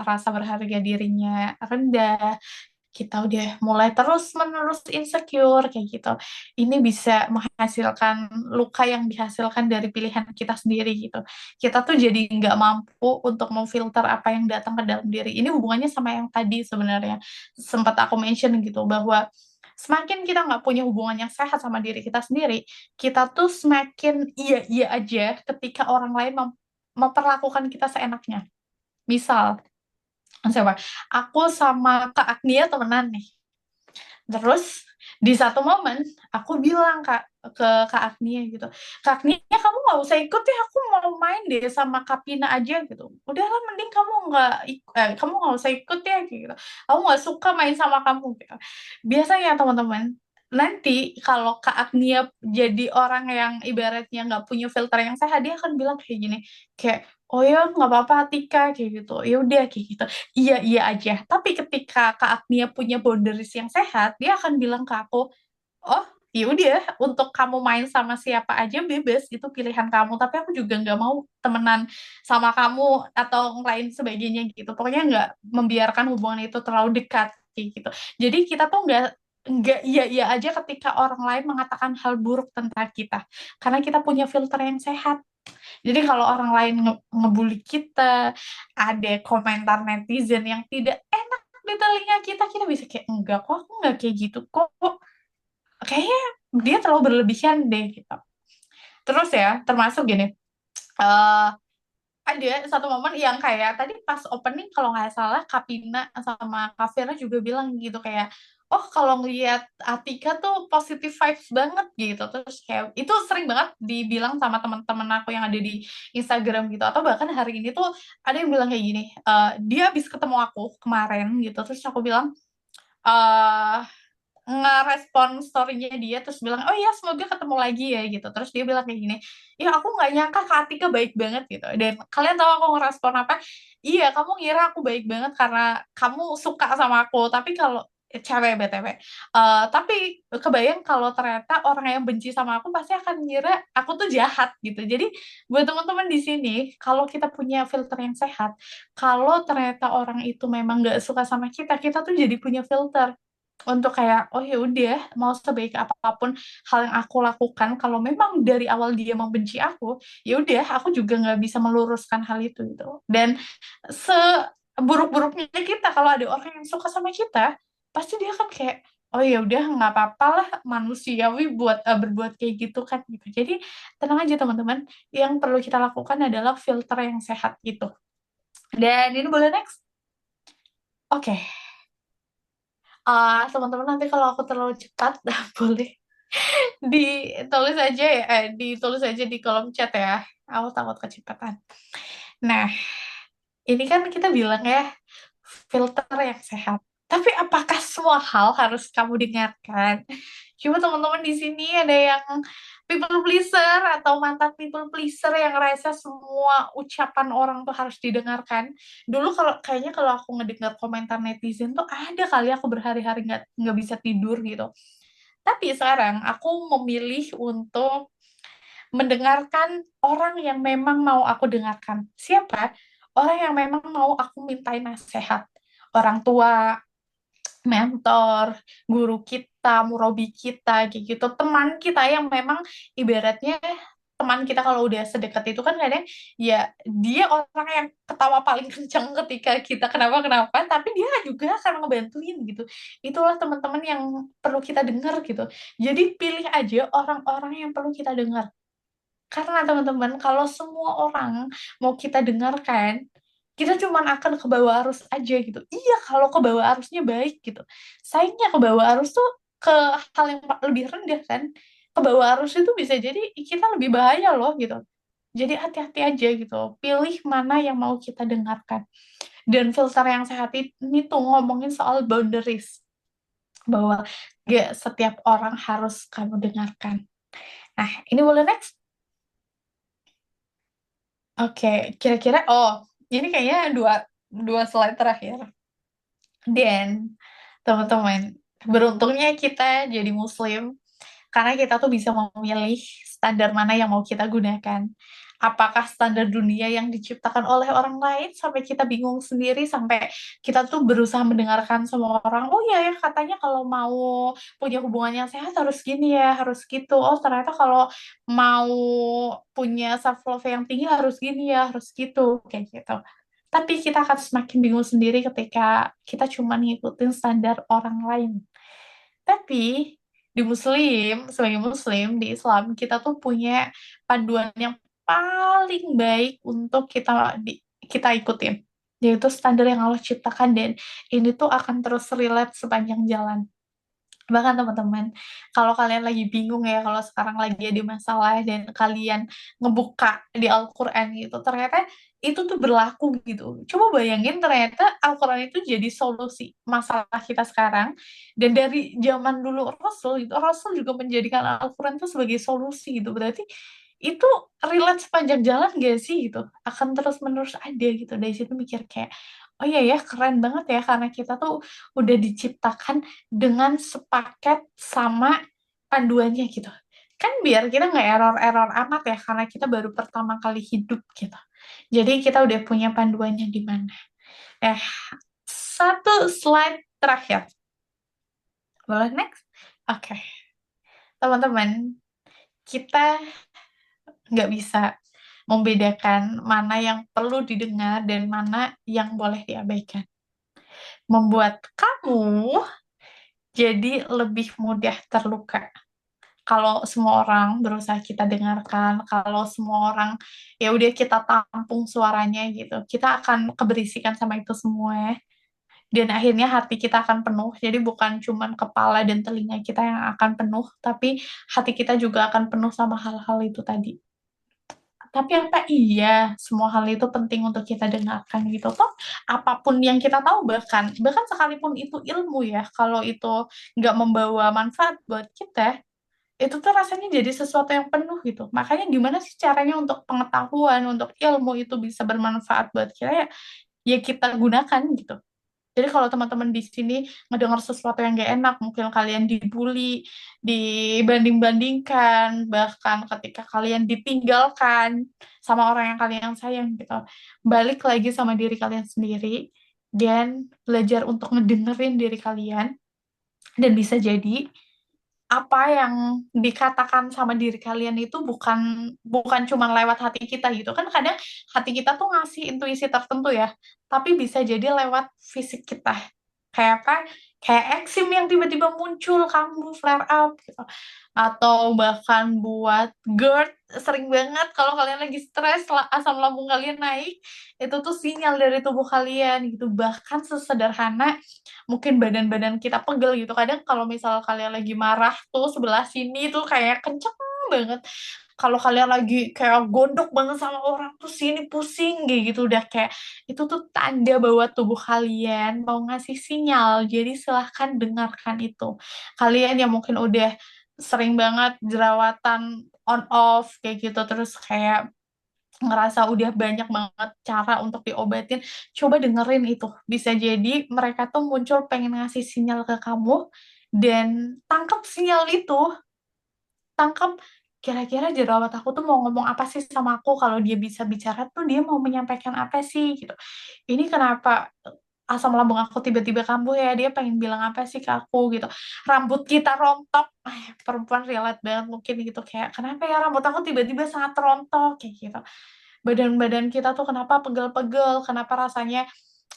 rasa berharga dirinya rendah, kita udah mulai terus-menerus insecure kayak gitu. Ini bisa menghasilkan luka yang dihasilkan dari pilihan kita sendiri gitu. Kita tuh jadi nggak mampu untuk memfilter apa yang datang ke dalam diri. Ini hubungannya sama yang tadi sebenarnya. Sempat aku mention gitu, bahwa semakin kita nggak punya hubungan yang sehat sama diri kita sendiri, kita tuh semakin iya-iya aja ketika orang lain memperlakukan kita seenaknya. Misal, siapa? Aku sama Kak Agnia temenan nih. Terus di satu momen aku bilang ke Kak Agnia gitu, Kak Agnia, kamu nggak usah ikut ya, aku mau main deh sama Kapina aja gitu. Udahlah, mending kamu nggak usah ikut ya gitu. Aku nggak suka main sama kamu gitu. Biasanya teman-teman, nanti kalau Kak Agnia jadi orang yang ibaratnya nggak punya filter yang sehat, dia akan bilang kayak gini, kayak oh ya nggak apa-apa Tika kayak gitu, ya udah kayak gitu, iya iya aja. Tapi ketika Kak Agnia punya boundaries yang sehat, dia akan bilang ke aku, oh ya udah, untuk kamu main sama siapa aja bebas, itu pilihan kamu. Tapi aku juga nggak mau temenan sama kamu atau lain sebagainya gitu. Pokoknya nggak membiarkan hubungan itu terlalu dekat kayak gitu. Jadi kita tuh nggak iya iya aja ketika orang lain mengatakan hal buruk tentang kita, karena kita punya filter yang sehat. Jadi kalau orang lain ngebully kita, ada komentar netizen yang tidak enak di telinga kita, kita bisa kayak enggak kok, aku nggak kayak gitu kok. Kayaknya dia terlalu berlebihan deh gitu. Terus ya, termasuk gini, eh ada satu momen yang kayak tadi pas opening kalau nggak salah Kapina sama Kavira juga bilang gitu, kayak oh kalau ngelihat Atika tuh positive vibes banget gitu. Terus kayak itu sering banget dibilang sama teman-teman aku yang ada di Instagram gitu. Atau bahkan hari ini tuh ada yang bilang kayak gini, dia habis ketemu aku kemarin gitu, terus aku bilang, eh ngerespon story-nya dia, terus bilang oh iya semoga ketemu lagi ya gitu. Terus dia bilang kayak gini, ya aku nggak nyangka Kak Atika baik banget gitu. Dan kalian tahu aku ngerespon apa? Iya, kamu ngira aku baik banget karena kamu suka sama aku, tapi kalau cewek BTW. Tapi kebayang kalau ternyata orang yang benci sama aku pasti akan ngira aku tuh jahat gitu. Jadi buat teman-teman di sini, kalau kita punya filter yang sehat, kalau ternyata orang itu memang nggak suka sama kita, kita tuh jadi punya filter. untuk kayak oh ya udah mau sebaik apapun hal yang aku lakukan kalau memang dari awal dia membenci aku ya udah aku juga nggak bisa meluruskan hal itu gitu. Dan seburuk-buruknya kita kalau ada orang yang suka sama kita pasti dia kan kayak oh ya udah nggak apa-apa lah manusiawi buat berbuat kayak gitu kan gitu. Jadi tenang aja teman-teman, yang perlu kita lakukan adalah filter yang sehat gitu. Dan ini boleh next. Oke. Teman-teman nanti kalau aku terlalu cepat boleh ditulis aja ya, ditulis aja di kolom chat ya. Aku takut kecepatan. Nah, ini kan kita bilang ya, filter yang sehat. Tapi apakah semua hal harus kamu dengarkan? Cuma teman-teman di sini ada yang people pleaser atau mantan people pleaser yang ngerasa semua ucapan orang tuh harus didengarkan. Dulu kalau kayaknya kalau aku ngedengar komentar netizen tuh ada kali aku berhari-hari nggak bisa tidur gitu. Tapi sekarang aku memilih untuk mendengarkan orang yang memang mau aku dengarkan. Siapa? Orang yang memang mau aku mintain nasihat. Orang tua, mentor, guru kita, murabi kita, kayak gitu. Teman kita yang memang ibaratnya teman kita kalau udah sedekat itu kan kadang ya dia orang yang ketawa paling kencang ketika kita kenapa-kenapa, tapi dia juga akan ngebantuin gitu. Itulah teman-teman yang perlu kita dengar gitu. Jadi pilih aja orang-orang yang perlu kita dengar. Karena teman-teman, kalau semua orang mau kita dengarkan, kita cuman akan ke bawah arus aja gitu. Iya, kalau ke bawah arusnya baik gitu. Sayangnya ke bawah arus tuh ke hal yang lebih rendah kan. Ke bawah arus itu bisa jadi kita lebih bahaya loh gitu. Jadi hati-hati aja gitu. Pilih mana yang mau kita dengarkan. Dan filter yang sehat ini tuh ngomongin soal boundaries. Bahwa gak setiap orang harus kamu dengarkan. Nah, ini boleh next? Oke, kira-kira ini kayaknya dua dua slide terakhir. Dan teman-teman, beruntungnya kita jadi muslim karena kita tuh bisa memilih standar mana yang mau kita gunakan. Apakah standar dunia yang diciptakan oleh orang lain sampai kita bingung sendiri, sampai kita tuh berusaha mendengarkan semua orang, oh iya ya katanya kalau mau punya hubungan yang sehat harus gini ya, harus gitu. Oh ternyata kalau mau punya self love yang tinggi harus gini ya, harus gitu, kayak gitu. Tapi kita akan semakin bingung sendiri ketika kita cuma ngikutin standar orang lain. Tapi di Muslim, sebagai Muslim di Islam, kita tuh punya panduan yang paling baik untuk kita ikutin, yaitu standar yang Allah ciptakan dan ini tuh akan terus relate sepanjang jalan. Bahkan teman-teman, kalau kalian lagi bingung ya, kalau sekarang lagi ada masalah dan kalian ngebuka di Al-Quran gitu, ternyata itu tuh berlaku gitu. Coba bayangin ternyata Al-Quran itu jadi solusi masalah kita sekarang. Dan dari zaman dulu Rasul, itu Rasul juga menjadikan Al-Quran itu sebagai solusi gitu. Berarti itu relate sepanjang jalan gak sih gitu? Akan terus-menerus ada gitu. Dari situ mikir kayak, oh iya ya keren banget ya karena kita tuh udah diciptakan dengan sepaket sama panduannya gitu. Kan biar kita nggak error-error amat ya, karena kita baru pertama kali hidup gitu. Jadi kita udah punya panduannya di mana. Eh, satu slide terakhir. Boleh next? Oke, teman-teman, kita nggak bisa membedakan mana yang perlu didengar dan mana yang boleh diabaikan. Membuat kamu jadi lebih mudah terluka kalau semua orang berusaha kita dengarkan, kalau semua orang ya udah kita tampung suaranya gitu, kita akan keberisikan sama itu semua. Dan akhirnya hati kita akan penuh. Jadi bukan cuman kepala dan telinga kita yang akan penuh, tapi hati kita juga akan penuh sama hal-hal itu tadi. Tapi apa iya semua hal itu penting untuk kita dengarkan gitu toh apapun yang kita tahu bahkan bahkan sekalipun itu ilmu ya kalau itu nggak membawa manfaat buat kita itu tuh rasanya jadi sesuatu yang penuh gitu. Makanya gimana sih caranya untuk pengetahuan, untuk ilmu itu bisa bermanfaat buat kita ya, ya kita gunakan gitu. Jadi kalau teman-teman di sini ngedengar sesuatu yang gak enak, mungkin kalian dibully, dibanding-bandingkan, bahkan ketika kalian ditinggalkan sama orang yang kalian sayang gitu. Balik lagi sama diri kalian sendiri dan belajar untuk ngedengerin diri kalian Dan bisa jadi apa yang dikatakan sama diri kalian itu bukan bukan cuma lewat hati kita gitu kan, kadang hati kita tuh ngasih intuisi tertentu ya, tapi bisa jadi lewat fisik kita, kayak apa, kayak eksim yang tiba-tiba muncul, kambuh, flare up gitu, atau bahkan buat GERD. Sering banget kalau kalian lagi stres, asam lambung kalian naik, itu tuh sinyal dari tubuh kalian gitu. Bahkan sesederhana mungkin badan-badan kita pegel gitu, kadang kalau misal kalian lagi marah tuh sebelah sini tuh kayak kenceng banget, kalau kalian lagi kayak gondok banget sama orang tuh sini pusing kayak gitu, udah kayak itu tuh tanda bahwa tubuh kalian mau ngasih sinyal. Jadi silahkan dengarkan itu. Kalian yang mungkin udah sering banget jerawatan on off kayak gitu, terus kayak ngerasa udah banyak banget cara untuk diobatin, coba dengerin itu. Bisa jadi mereka tuh muncul pengen ngasih sinyal ke kamu, dan tangkap sinyal itu, tangkap kira-kira jerawat aku tuh mau ngomong apa sih sama aku, kalau dia bisa bicara tuh dia mau menyampaikan apa sih gitu. Ini kenapa asam lambung aku tiba-tiba kambuh ya, dia pengen bilang apa sih ke aku gitu. Rambut kita rontok, perempuan relate banget mungkin gitu, kayak kenapa ya rambut aku tiba-tiba sangat rontok kayak gitu. Badan-badan kita tuh kenapa pegel-pegel, kenapa rasanya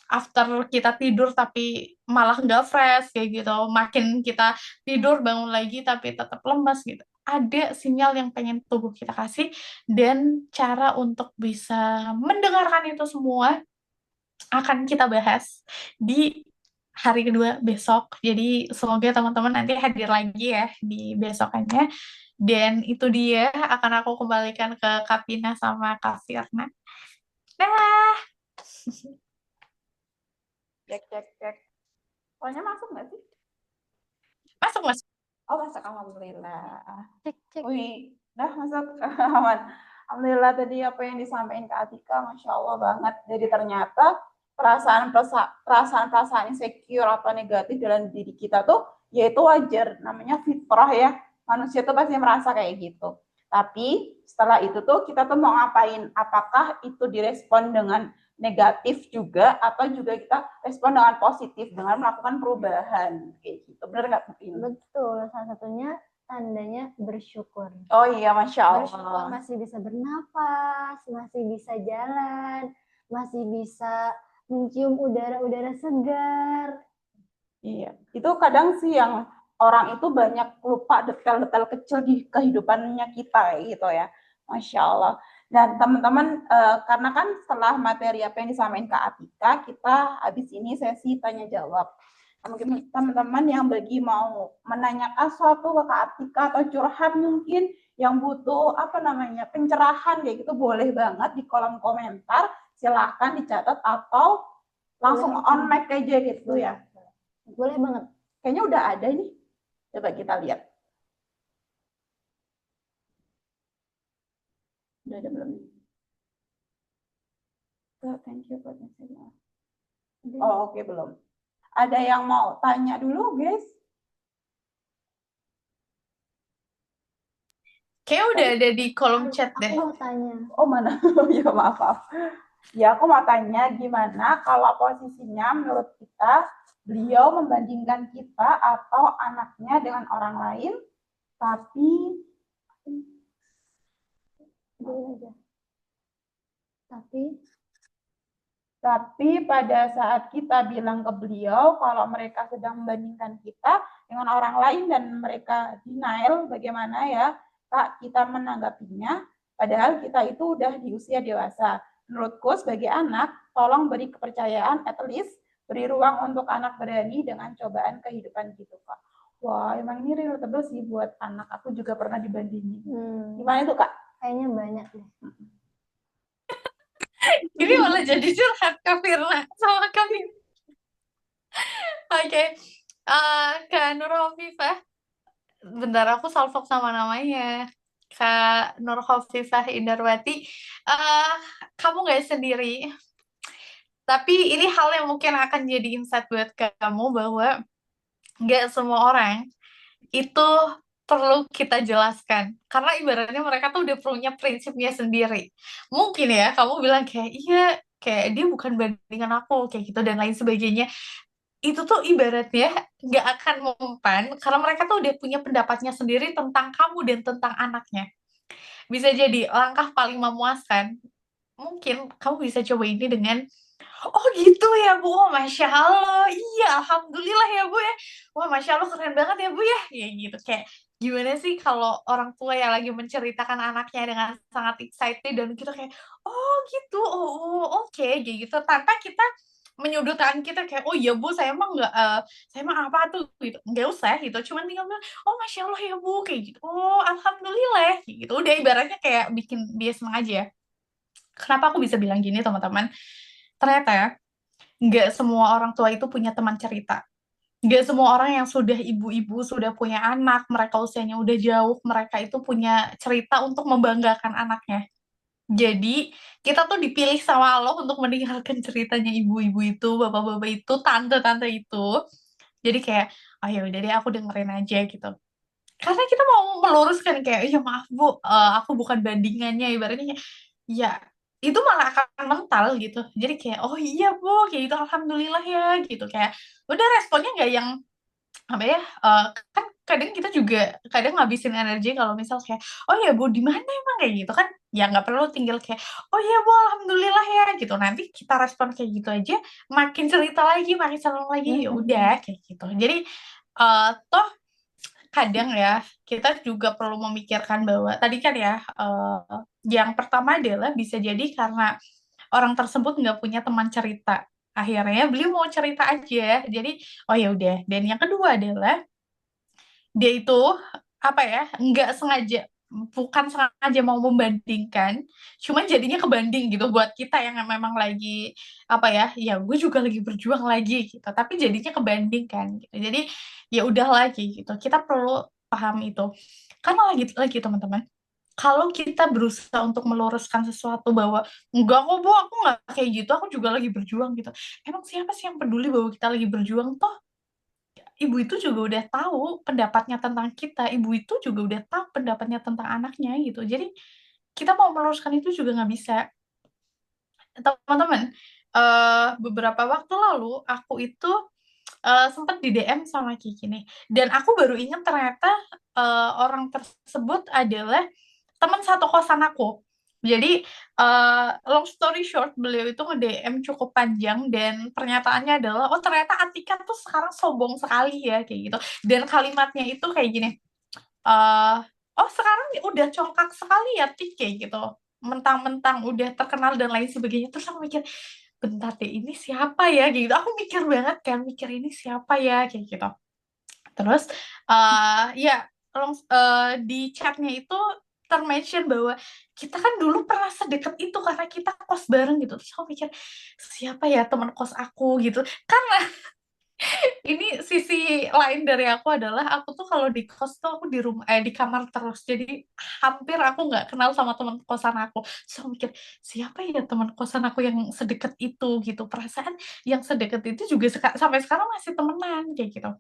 after kita tidur tapi malah nggak fresh kayak gitu, makin kita tidur bangun lagi tapi tetap lemas gitu. Ada sinyal yang pengen tubuh kita kasih, dan cara untuk bisa mendengarkan itu semua akan kita bahas di hari kedua besok. Jadi semoga teman-teman nanti hadir lagi ya di besokannya. Dan itu dia, akan aku kembalikan ke Kapina sama Kak Firna. Dah. Cek, cek, cek. Soalnya masuk nggak sih? Masuk, masuk. Oh, masuk. Alhamdulillah. Cek, cek. Wih, dah masuk. Aman. Alhamdulillah tadi apa yang disampaikan Kak Atika, Masya Allah banget. Jadi ternyata perasaan-perasaan insecure atau negatif dalam diri kita tuh, ya itu wajar. Namanya fitrah ya. Manusia tuh pasti merasa kayak gitu. Tapi setelah itu tuh kita tuh mau ngapain? Apakah itu direspon dengan negatif juga atau juga kita respon dengan positif dengan melakukan perubahan kayak gitu, benar nggak Bu? Betul, salah satunya tandanya bersyukur. Oh iya, Masya Allah. Bersyukur masih bisa bernapas, masih bisa jalan, masih bisa mencium udara-udara segar. Iya, itu kadang sih yang orang itu banyak lupa detail-detail kecil di kehidupannya kita gitu ya, Masya Allah. Dan teman-teman, karena kan setelah materi apa yang disampaikan Kak Atika, kita habis ini sesi tanya jawab. Nah, mungkin teman-teman yang bagi mau menanyakan suatu ke Kak Atika atau curhat mungkin yang butuh apa namanya pencerahan kayak gitu, boleh banget di kolom komentar, silahkan dicatat atau langsung on mic aja gitu ya. Boleh banget. Kayaknya udah ada nih. Coba kita lihat. Udah ada belum? Thank you for Oh, oke, belum. Ada yang mau tanya dulu, guys? Kayak udah ada di kolom chat deh. Aku mau tanya. Oh, mana? Ya, maaf. Ya, aku mau tanya gimana kalau posisinya menurut kita beliau membandingkan kita atau anaknya dengan orang lain, tapi pada saat kita bilang ke beliau kalau mereka sedang membandingkan kita dengan orang lain dan mereka denial, bagaimana ya Kak kita menanggapinya, padahal kita itu udah di usia dewasa. Menurutku sebagai anak, tolong beri kepercayaan, at least beri ruang untuk anak berani dengan cobaan kehidupan gitu Kak. Wah, emang ini relatable sih buat anak. Aku juga pernah dibandingin. Gimana itu Kak? Kayaknya banyak deh. Ini malah jadi curhat Kak Firna sama kami. Oke. Kak Nur Hovifah. Bentar, aku salvok sama namanya. Kak Nur Hovifah Indarwati. Kamu gak sendiri. Tapi ini hal yang mungkin akan jadi insight buat kamu, bahwa gak semua orang itu perlu kita jelaskan. Karena ibaratnya mereka tuh udah punya prinsipnya sendiri. Mungkin ya, kamu bilang kayak, iya, kayak dia bukan bandingan aku, kayak gitu, dan lain sebagainya. itu tuh ibaratnya nggak akan mempan karena mereka tuh udah punya pendapatnya sendiri tentang kamu dan tentang anaknya. Bisa jadi langkah paling memuaskan. Mungkin kamu bisa coba ini dengan, oh gitu ya Bu, oh, Masya Allah, iya Alhamdulillah ya Bu ya. Wah Masya Allah keren banget ya Bu ya. Ya gitu, kayak gimana sih kalau orang tua yang lagi menceritakan anaknya dengan sangat excited dan kita kayak, oh gitu, oh, oh, oke, kayak gitu. Tanpa kita menyudutkan kita kayak, oh iya Bu, saya emang nggak, saya emang apa tuh, gitu. Nggak usah gitu, cuman tinggal bilang, oh Masya Allah ya Bu, kayak gitu. Oh Alhamdulillah, kayak gitu. Udah ibaratnya kayak bikin dia senang aja. Kenapa aku bisa bilang gini teman-teman? Ternyata ya, nggak semua orang tua itu punya teman cerita. Nggak semua orang yang sudah ibu-ibu, sudah punya anak, mereka usianya udah jauh, mereka itu punya cerita untuk membanggakan anaknya. Jadi, kita tuh dipilih sama Allah untuk mendengarkan ceritanya ibu-ibu itu, bapak-bapak itu, tante-tante itu. Jadi kayak, oh ya udah deh aku dengerin aja gitu. Karena kita mau meluruskan kayak, ya maaf Bu, aku bukan bandingannya, ibaratnya ya itu malah akan mental gitu. Jadi kayak, oh iya Bu, kayak gitu, alhamdulillah ya gitu. Kayak udah responnya nggak yang apa ya, kan kadang kita juga kadang ngabisin energi kalau misal kayak, oh ya Bu di mana emang, kayak gitu kan, ya nggak perlu tinggal kayak, oh iya Bu alhamdulillah ya gitu, nanti kita respon kayak gitu aja makin cerita lagi, makin seneng lagi, ya udah kayak gitu. Jadi toh kadang ya kita juga perlu memikirkan bahwa tadi kan ya, yang pertama adalah bisa jadi karena orang tersebut nggak punya teman cerita, akhirnya beliau mau cerita aja, jadi oh ya udah. Dan yang kedua adalah dia itu apa ya, nggak sengaja, bukan sengaja mau membandingkan, cuman jadinya kebanding gitu buat kita yang memang lagi apa ya, ya gue juga lagi berjuang lagi gitu, tapi jadinya kebandingkan gitu. Jadi ya udah lagi gitu, kita perlu paham itu. Karena lagi teman-teman, kalau kita berusaha untuk meluruskan sesuatu bahwa enggak kok Bu, aku nggak kayak gitu, aku juga lagi berjuang gitu. Emang siapa sih yang peduli bahwa kita lagi berjuang? Toh ibu itu juga udah tahu pendapatnya tentang kita, ibu itu juga udah tahu pendapatnya tentang anaknya gitu. Jadi kita mau meluruskan itu juga nggak bisa. Teman-teman, beberapa waktu lalu aku itu sempat di DM sama Kiki nih, dan aku baru ingat ternyata orang tersebut adalah teman satu kosan aku. Jadi long story short, beliau itu nge-DM cukup panjang dan pernyataannya adalah, oh ternyata Atika tuh sekarang sombong sekali ya kayak gitu. Dan kalimatnya itu kayak gini, eh oh sekarang udah congkak sekali ya Tik, kayak gitu. Mentang-mentang udah terkenal dan lain sebagainya. Terus aku mikir, bentar deh ini siapa ya kayak gitu. Aku mikir banget kan, mikir ini siapa ya kayak gitu. Terus ya di chatnya itu termention bahwa kita kan dulu pernah sedekat itu karena kita kos bareng gitu. Terus aku mikir siapa ya teman kos aku gitu. Karena ini sisi lain dari aku adalah aku tuh kalau di kos tuh aku di rumah, di kamar terus. Jadi hampir aku nggak kenal sama teman kosan aku. Terus aku mikir siapa ya teman kosan aku yang sedekat itu gitu. Perasaan yang sedekat itu juga sampai sekarang masih temenan kayak gitu.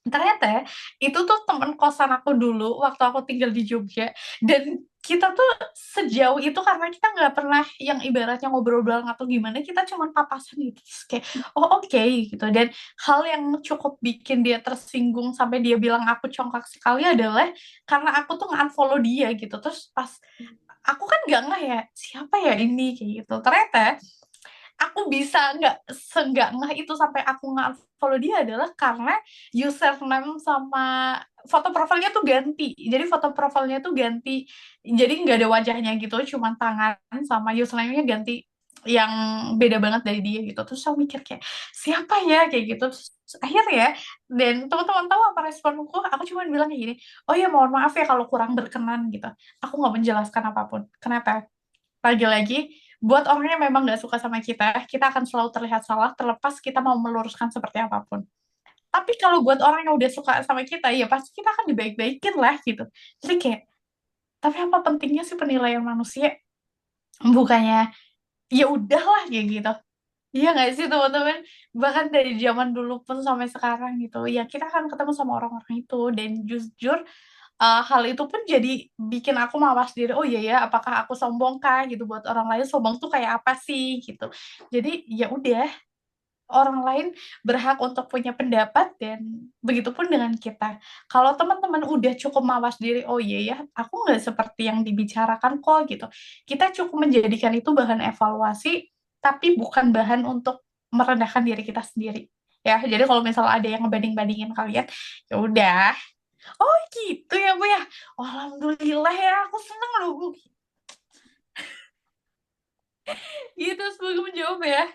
Ternyata ya, itu tuh temen kosan aku dulu waktu aku tinggal di Jogja, dan kita tuh sejauh itu karena kita nggak pernah yang ibaratnya ngobrol bareng atau gimana, kita cuman papasan gitu. Terus kayak oh oke gitu. Dan hal yang cukup bikin dia tersinggung sampai dia bilang aku congkak sekali adalah karena aku tuh nge-unfollow dia gitu. Terus pas aku kan nggak ngeh ya siapa ya ini kayak gitu. Ternyata aku bisa nggak ngeh itu sampai aku nggak follow dia adalah karena username sama foto profilnya tuh ganti. Jadi foto profilnya tuh ganti. Jadi nggak ada wajahnya gitu, cuman tangan sama username-nya ganti yang beda banget dari dia gitu. Terus aku mikir kayak siapa ya kayak gitu. Terus akhirnya dan teman-teman tahu apa responku? Aku cuma bilang kayak gini, oh ya mohon maaf ya kalau kurang berkenan gitu. Aku nggak menjelaskan apapun. Kenapa? Lagi-lagi, buat orang yang memang nggak suka sama kita akan selalu terlihat salah, terlepas kita mau meluruskan seperti apapun. Tapi kalau buat orang yang udah suka sama kita, ya pasti kita akan dibaik-baikin lah gitu. Jadi kayak, tapi apa pentingnya sih penilaian manusia? Bukannya, ya udahlah kayak gitu. Iya nggak sih teman-teman? Bahkan dari zaman dulu pun sampai sekarang gitu, ya kita akan ketemu sama orang-orang itu. Dan jujur, hal itu pun jadi bikin aku mawas diri. Oh iya ya, apakah aku sombong kah gitu buat orang lain? Sombong tuh kayak apa sih gitu. Jadi ya udah, orang lain berhak untuk punya pendapat dan begitupun dengan kita. Kalau teman-teman udah cukup mawas diri, oh iya ya, aku nggak seperti yang dibicarakan kok gitu. Kita cukup menjadikan itu bahan evaluasi, tapi bukan bahan untuk merendahkan diri kita sendiri. Ya, jadi kalau misalnya ada yang ngebanding-bandingin kalian, ya udah. Oh gitu ya Bu ya. Alhamdulillah ya, aku seneng loh Bu. Gitu, semoga menjawab ya.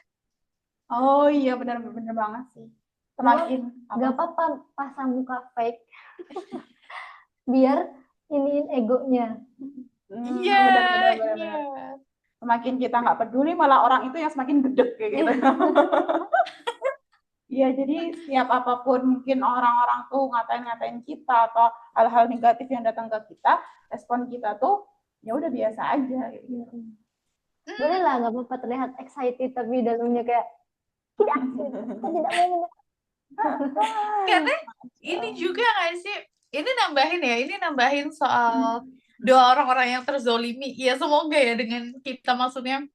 Oh iya benar-benar banget sih. Semakin Gak apa-apa pasang muka fake biar iniin egonya. Iya, benar-benar iya. Semakin kita nggak peduli, malah orang itu yang semakin gedek kayak gitu. Iya, jadi setiap apapun mungkin orang-orang tuh ngatain-ngatain kita atau hal-hal negatif yang datang ke kita, respon kita tuh ya udah biasa aja gitu. Boleh lah, nggak apa-apa terlihat excited tapi dalamnya kayak tidak, aku tidak mau. Karena ini juga nggak sih, ini nambahin soal doa orang-orang yang terzolimi. Ya semoga ya dengan kita maksudnya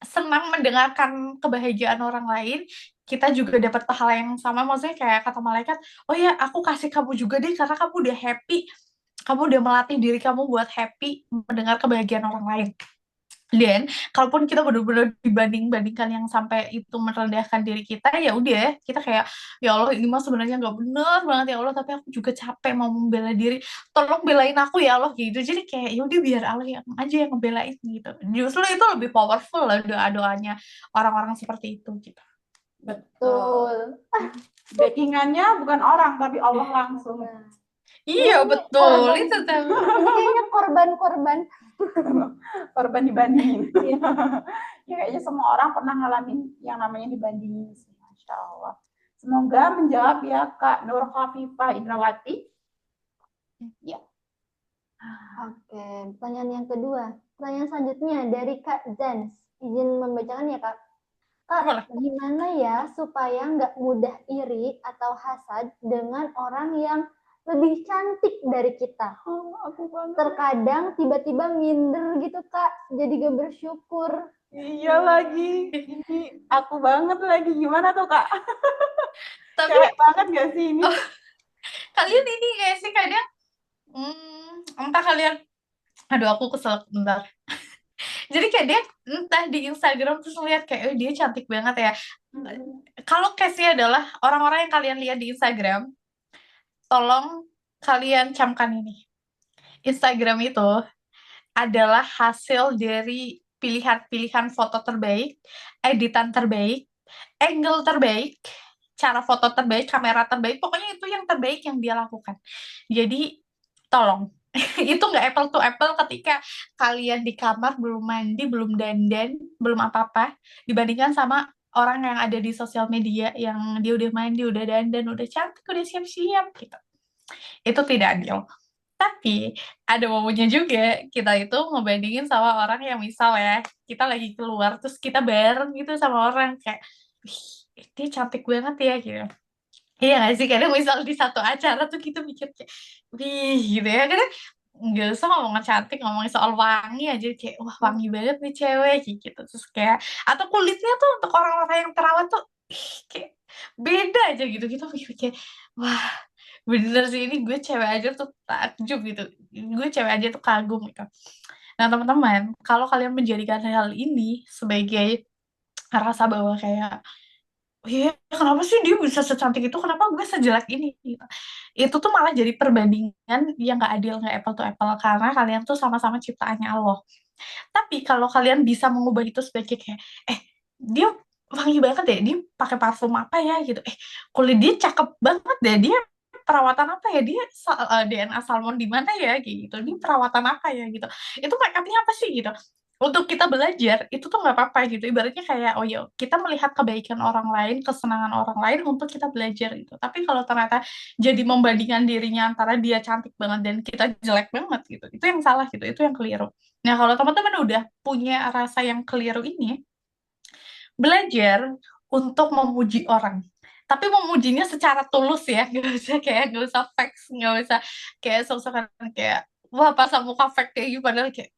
senang mendengarkan kebahagiaan orang lain, kita juga dapat pahala yang sama. Maksudnya kayak kata malaikat, oh ya aku kasih kamu juga deh karena kamu udah happy, kamu udah melatih diri kamu buat happy mendengar kebahagiaan orang lain. Dan kalaupun kita benar-benar dibanding-bandingkan yang sampai itu merendahkan diri kita, ya udah kita kayak ya Allah ini mah sebenarnya nggak bener banget ya Allah, tapi aku juga capek mau membela diri, tolong belain aku ya Allah gitu. Jadi kayak ya udah biar Allah yang aja yang ngebelain gitu. Justru itu lebih powerful lah doa-doanya orang-orang seperti itu gitu. Betul. Backingannya bukan orang tapi Allah langsung. Iya betul, itu tuh. Ini kayaknya korban-korban. Korban dibandingin. Ya kayaknya semua orang pernah ngalamin yang namanya dibandingin sih, Masya Allah. Semoga menjawab ya Kak Nur Khafifah Indrawati. Ya. Oke, pertanyaan yang kedua. Pertanyaan selanjutnya dari Kak Zans. Izin membacakan ya Kak. Kak, Boleh. gimana ya supaya nggak mudah iri atau hasad dengan orang yang lebih cantik dari kita? Aku banget. Terkadang tiba-tiba minder gitu Kak, jadi gak bersyukur. Iya lagi, ini aku banget lagi. Gimana tuh Kak? Tapi Cewek banget gak sih ini? kalian ini kayak sih kadang, entah kalian, aduh aku kesel bentar. Jadi kayak dia entah di Instagram terus lihat kayak dia cantik banget ya. Kalau case-nya adalah orang-orang yang kalian lihat di Instagram, tolong kalian camkan ini. Instagram itu adalah hasil dari pilihan-pilihan foto terbaik, editan terbaik, angle terbaik, cara foto terbaik, kamera terbaik, pokoknya itu yang terbaik yang dia lakukan. Jadi tolong, itu nggak apple to apple ketika kalian di kamar belum mandi, belum dandan, belum apa-apa, dibandingkan sama orang yang ada di sosial media yang dia udah mandi, udah dandan, udah cantik, udah siap-siap gitu. Itu tidak adil. Tapi ada momennya juga kita itu ngebandingin sama orang yang misal ya, kita lagi keluar terus kita bareng gitu sama orang kayak, wih, dia cantik banget ya gitu. Iya nggak sih? Kadang misal di satu acara tuh kita mikir kayak, wih gitu ya. Kadang nggak usah ngomongin cantik, ngomongin soal wangi aja kayak, wah wangi banget nih cewek kayak gitu. Terus kayak, atau kulitnya tuh untuk orang-orang yang terawat tuh, kayak beda aja gitu. Kita mikir kayak, wah bener sih ini gue cewek aja tuh takjub gitu. Gue cewek aja tuh kagum gitu. Nah teman-teman, kalau kalian menjadikan hal ini sebagai rasa bahwa kayak, oh iya, kenapa sih dia bisa secantik itu? Kenapa gue sejelek ini? Gitu. Itu tuh malah jadi perbandingan yang nggak adil, nggak apple to apple. Karena kalian tuh sama-sama ciptaannya Allah. Tapi kalau kalian bisa mengubah itu sebagai kayak, dia wangi banget deh, dia pakai parfum apa ya gitu. Kulit dia cakep banget deh, dia perawatan apa ya? Dia DNA salmon di mana ya gitu. Dia perawatan apa ya gitu. Itu make upnya apa sih gitu. Untuk kita belajar itu tuh nggak apa-apa gitu. Ibaratnya kayak oh ya kita melihat kebaikan orang lain, kesenangan orang lain untuk kita belajar gitu. Tapi kalau ternyata jadi membandingkan dirinya antara dia cantik banget dan kita jelek banget gitu, itu yang salah gitu, itu yang keliru. Nah kalau teman-teman udah punya rasa yang keliru ini, belajar untuk memuji orang. Tapi memujinya secara tulus ya, nggak usah fake, nggak usah kayak sok-sokan kayak wah pasang muka fake kayak gitu padahal kayak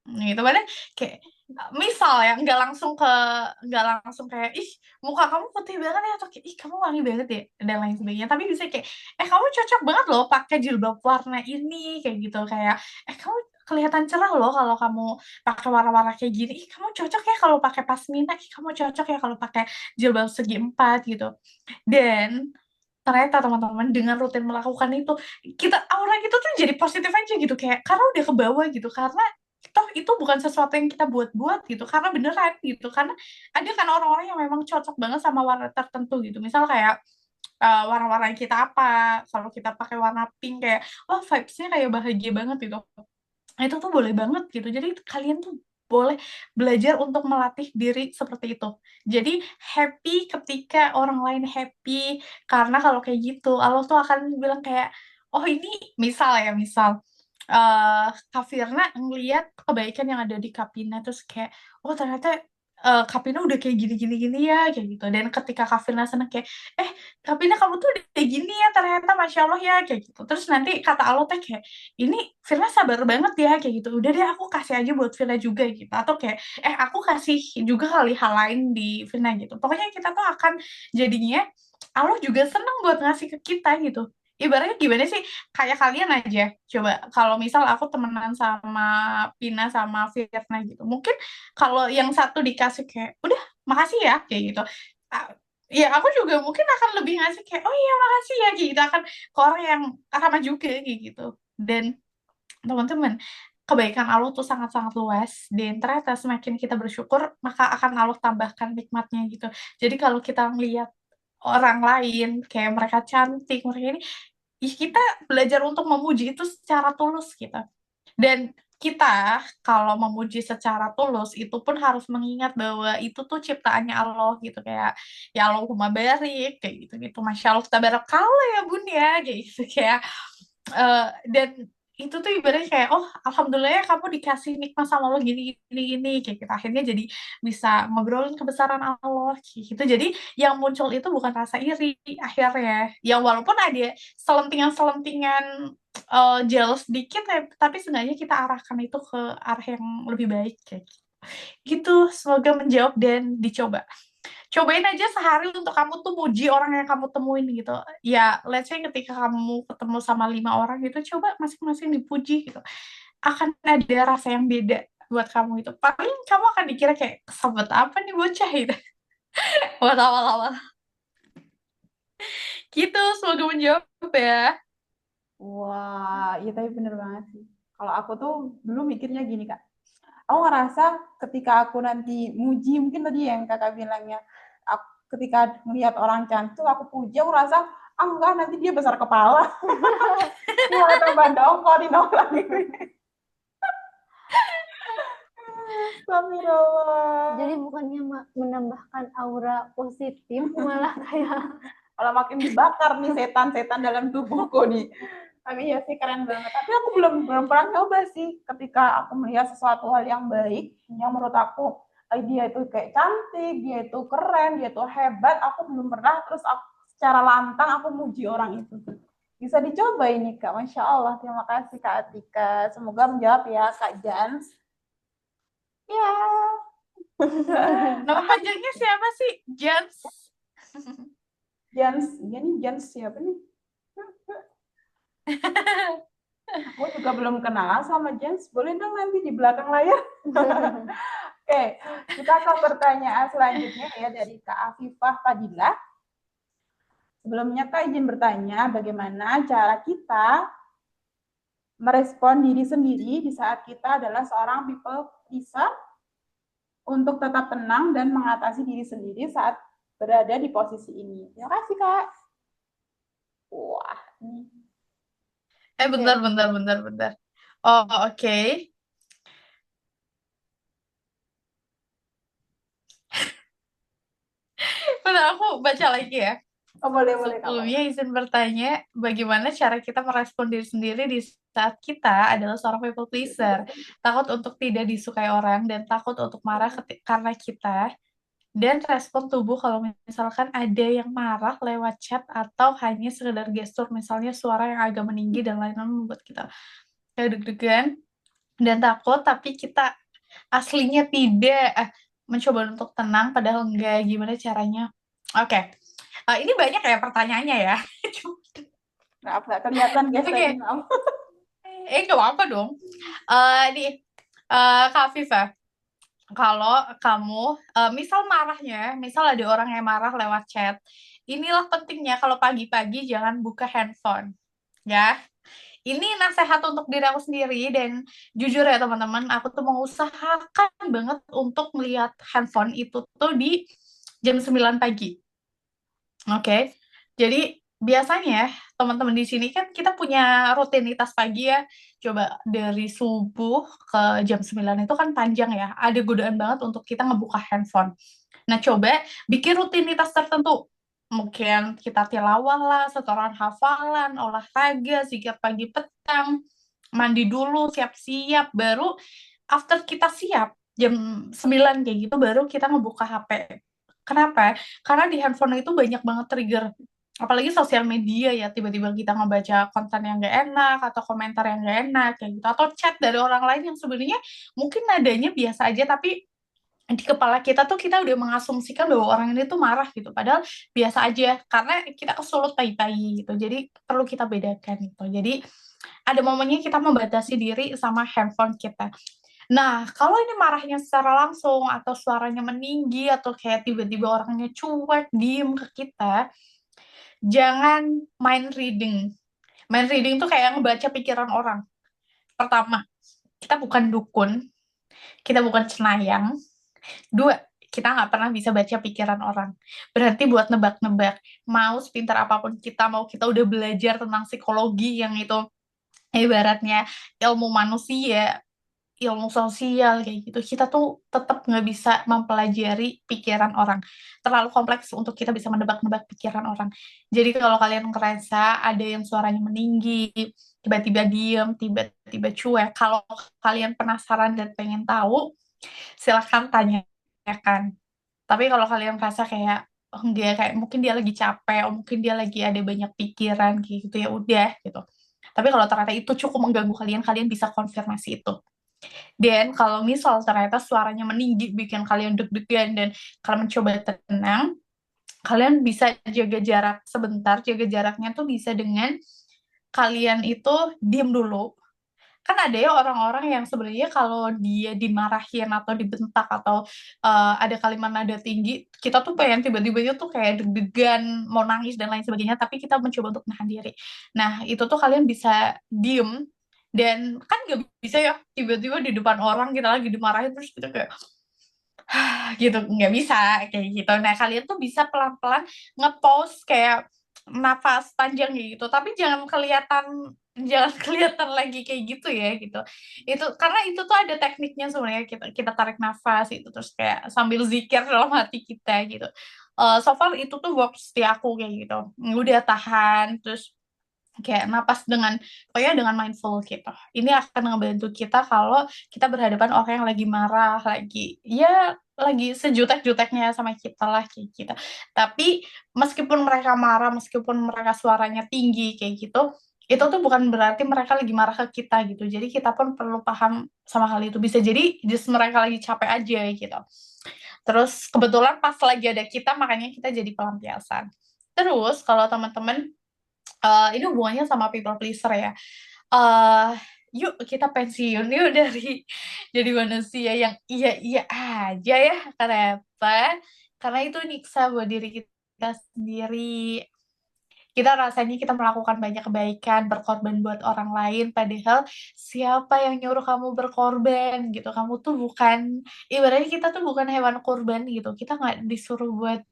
gitu padahal kayak misal ya nggak langsung kayak ih muka kamu putih banget ya atau kayak ih kamu wangi banget ya dan lain sebagainya, tapi bisa kayak kamu cocok banget loh pakai jilbab warna ini kayak gitu, kayak kamu kelihatan cerah loh kalau kamu pakai warna-warna kayak gini, ih kamu cocok ya kalau pakai pasmina, ih kamu cocok ya kalau pakai jilbab segi empat gitu. Dan ternyata teman-teman dengan rutin melakukan itu, kita aura kita tuh jadi positif aja gitu, kayak karena udah ke bawah gitu, karena toh itu bukan sesuatu yang kita buat-buat gitu, karena beneran gitu, karena ada kan orang-orang yang memang cocok banget sama warna tertentu gitu, misal kayak warna-warna kita apa, kalau kita pakai warna pink kayak wah vibes-nya kayak bahagia banget gitu. Nah, itu tuh boleh banget gitu. Jadi kalian tuh boleh belajar untuk melatih diri seperti itu. Jadi happy ketika orang lain happy, karena kalau kayak gitu Allah tuh akan bilang kayak oh ini misal ya misal Kak Firna ngeliat kebaikan yang ada di Kapina terus kayak oh ternyata Kapina udah kayak gini gini gini ya kayak gitu, dan ketika Kak Firna seneng kayak eh Kapina kamu tuh udah kayak gini ya ternyata Masya Allah ya kayak gitu, terus nanti kata Allah teh kayak ini Firna sabar banget ya kayak gitu, udah deh aku kasih aja buat Firna juga gitu, atau kayak aku kasih juga kali hal lain di Firna gitu, pokoknya kita tuh akan jadinya Allah juga seneng buat ngasih ke kita gitu. Ibaratnya gimana sih, kayak kalian aja coba kalau misal aku temenan sama Pina sama Firna gitu, mungkin kalau yang satu dikasih kayak udah makasih ya kayak gitu. Ah, ya aku juga mungkin akan lebih ngasih kayak oh iya makasih ya kayak gitu, akan ke orang yang sama juga kayak gitu. Dan teman-teman, kebaikan Allah tuh sangat-sangat luas, dan ternyata semakin kita bersyukur maka akan Allah tambahkan nikmatnya gitu. Jadi kalau kita ngelihat orang lain kayak mereka cantik, mereka ini, kita belajar untuk memuji itu secara tulus gitu. Dan kita kalau memuji secara tulus itu pun harus mengingat bahwa itu tuh ciptaannya Allah gitu, kayak ya Allahumma barik kayak gitu gitu, Masya Allah tabarakallah ya bun ya kayak gitu, kayak dan itu tuh ibaratnya kayak oh alhamdulillah ya kamu dikasih nikmat sama Allah gini gini gini kayak kita akhirnya jadi bisa ngobrolin kebesaran Allah kayak gitu. Jadi yang muncul itu bukan rasa iri akhirnya, yang walaupun ada selentingan-selentingan jealous dikit ya, tapi seenggaknya kita arahkan itu ke arah yang lebih baik kayak gitu. Semoga menjawab dan dicoba. Cobain aja sehari untuk kamu tuh muji orang yang kamu temuin gitu. Ya, let's say ketika kamu ketemu sama 5 orang gitu, coba masing-masing dipuji gitu. Akan ada rasa yang beda buat kamu itu. Paling kamu akan dikira kayak kesebut apa nih bocah gitu. Buat awal-awal. Gitu, semoga menjawab ya. Wah, iya tapi bener banget sih. Kalau aku tuh dulu mikirnya gini, Kak. Aku ngerasa ketika aku nanti muji, mungkin tadi yang kakak bilangnya, ketika melihat orang cantik, aku puji, aku rasa, enggak, nanti dia besar kepala. Dia malah tambah dongkol, dinolak gitu. Astagfirullah. Jadi bukannya menambahkan aura positif, malah kayak Kalau makin dibakar nih setan-setan dalam tubuhku nih. Tapi ya sih keren banget. Tapi aku belum pernah coba sih ketika aku melihat sesuatu hal yang baik, yang menurut aku dia itu kayak cantik, dia itu keren, dia itu hebat. Aku belum pernah terus aku, secara lantang aku muji orang itu. Bisa dicoba ini Kak. Masya Allah. Terima kasih Kak Atika. Semoga menjawab ya Kak Jans. Ya. Nama panjangnya siapa sih? Jans. Jans, iya nih Jans siapa nih? Aku juga belum kenal sama Jens. Boleh dong nanti di belakang layar. Oke, kita ke pertanyaan selanjutnya ya dari Kak Afifah Fadilah. Sebelumnya Kak izin bertanya bagaimana cara kita merespon diri sendiri di saat kita adalah seorang people pleaser untuk tetap tenang dan mengatasi diri sendiri saat berada di posisi ini. Terima kasih Kak. Wah, ini Bentar, bentar, bentar, bentar. Oh, oke. Bentar, aku baca lagi ya. boleh Kak. Sebelumnya izin bertanya, bagaimana cara kita merespon diri sendiri di saat kita adalah seorang people pleaser, takut untuk tidak disukai orang, dan takut untuk marah karena kita, dan respon tubuh kalau misalkan ada yang marah lewat chat atau hanya sekedar gestur, misalnya suara yang agak meninggi dan lain-lain membuat kita kayak deg-degan dan takut, tapi kita aslinya tidak, mencoba untuk tenang padahal enggak, gimana caranya? Oke. Ini banyak ya pertanyaannya ya. Nggak kelihatan guys tadi, Oke, maaf. nggak apa-apa dong. Nih, Kak Viva, kalau kamu, misal marahnya, misal ada orang yang marah lewat chat, inilah pentingnya kalau pagi-pagi jangan buka handphone, ya. Ini nasihat untuk diri aku sendiri dan jujur ya teman-teman, aku tuh mengusahakan banget untuk melihat handphone itu tuh di jam 9 pagi. Oke. Jadi biasanya teman-teman di sini kan kita punya rutinitas pagi ya. Coba dari subuh ke jam 9 itu kan panjang ya. Ada godaan banget untuk kita ngebuka handphone. Nah, coba bikin rutinitas tertentu. Mungkin kita tilawah lah, setoran hafalan, olahraga, zikir pagi petang, mandi dulu, siap-siap, baru after kita siap, jam 9 kayak gitu, baru kita ngebuka HP. Kenapa? Karena di handphone itu banyak banget trigger. Apalagi sosial media ya, tiba-tiba kita ngebaca konten yang gak enak, atau komentar yang gak enak, kayak gitu. Atau chat dari orang lain yang sebenarnya mungkin nadanya biasa aja, tapi di kepala kita tuh kita udah mengasumsikan bahwa orang ini tuh marah gitu, padahal biasa aja karena kita kesulut pagi-pagi gitu. Jadi perlu kita bedakan gitu. Jadi ada momennya kita membatasi diri sama handphone kita. Nah, kalau ini marahnya secara langsung atau suaranya meninggi atau kayak tiba-tiba orangnya cuek, diem ke kita, jangan mind reading. Mind reading tuh kayak ngebaca pikiran orang. Pertama, kita bukan dukun, kita bukan cenayang. Dua, kita nggak pernah bisa baca pikiran orang. Berarti buat nebak-nebak, mau sepintar apapun kita, mau kita udah belajar tentang psikologi yang itu ibaratnya ilmu manusia, ilmu sosial kayak gitu, kita tuh tetap nggak bisa mempelajari pikiran orang. Terlalu kompleks untuk kita bisa menebak-nebak pikiran orang. Jadi kalau kalian ngerasa ada yang suaranya meninggi, tiba-tiba diem, tiba-tiba cuek, kalau kalian penasaran dan pengen tahu, silahkan tanyakan. Tapi kalau kalian merasa kayak oh enggak, kayak mungkin dia lagi capek, oh mungkin dia lagi ada banyak pikiran kayak gitu, ya udah gitu. Tapi kalau ternyata itu cukup mengganggu kalian, kalian bisa konfirmasi itu. Dan kalau misal ternyata suaranya meninggi bikin kalian deg-degan dan kalian mencoba tenang, kalian bisa jaga jarak sebentar. Jaga jaraknya tuh bisa dengan kalian itu diem dulu. Kan ada ya orang-orang yang sebenarnya kalau dia dimarahin atau dibentak atau ada kalimat nada tinggi, kita tuh pengen tiba-tiba tuh kayak deg-degan, mau nangis dan lain sebagainya, tapi kita mencoba untuk nahan diri. Nah, itu tuh kalian bisa diem dan kan nggak bisa ya tiba-tiba di depan orang kita lagi dimarahin terus kita kayak gitu, nggak bisa kayak gitu. Nah, kalian tuh bisa pelan-pelan nge-pause kayak nafas panjang gitu, tapi jangan kelihatan lagi kayak gitu ya gitu. Itu karena itu tuh ada tekniknya sebenarnya, kita kita tarik nafas itu terus kayak sambil zikir dalam hati kita gitu. So far itu tuh works di aku kayak gitu. Udah tahan terus kayak napas dengan pokoknya dengan mindful gitu. Ini akan ngebantu kita kalau kita berhadapan orang yang lagi marah, lagi sejutek-juteknya sama kita lah kayak gitu. Tapi meskipun mereka marah, meskipun mereka suaranya tinggi kayak gitu, itu tuh bukan berarti mereka lagi marah ke kita gitu. Jadi kita pun perlu paham sama hal itu. Bisa jadi just mereka lagi capek aja gitu. Terus kebetulan pas lagi ada kita, makanya kita jadi pelampiasan. Terus kalau teman-teman ini hubungannya sama people pleaser ya. eh Yuk kita pensiun yuk dari manusia yang iya-iya aja ya. Kenapa? Karena itu nyiksa buat diri kita sendiri. Kita rasanya kita melakukan banyak kebaikan, berkorban buat orang lain, padahal siapa yang nyuruh kamu berkorban gitu. Kamu tuh bukan, ibaratnya kita tuh bukan hewan kurban gitu. Kita nggak disuruh buat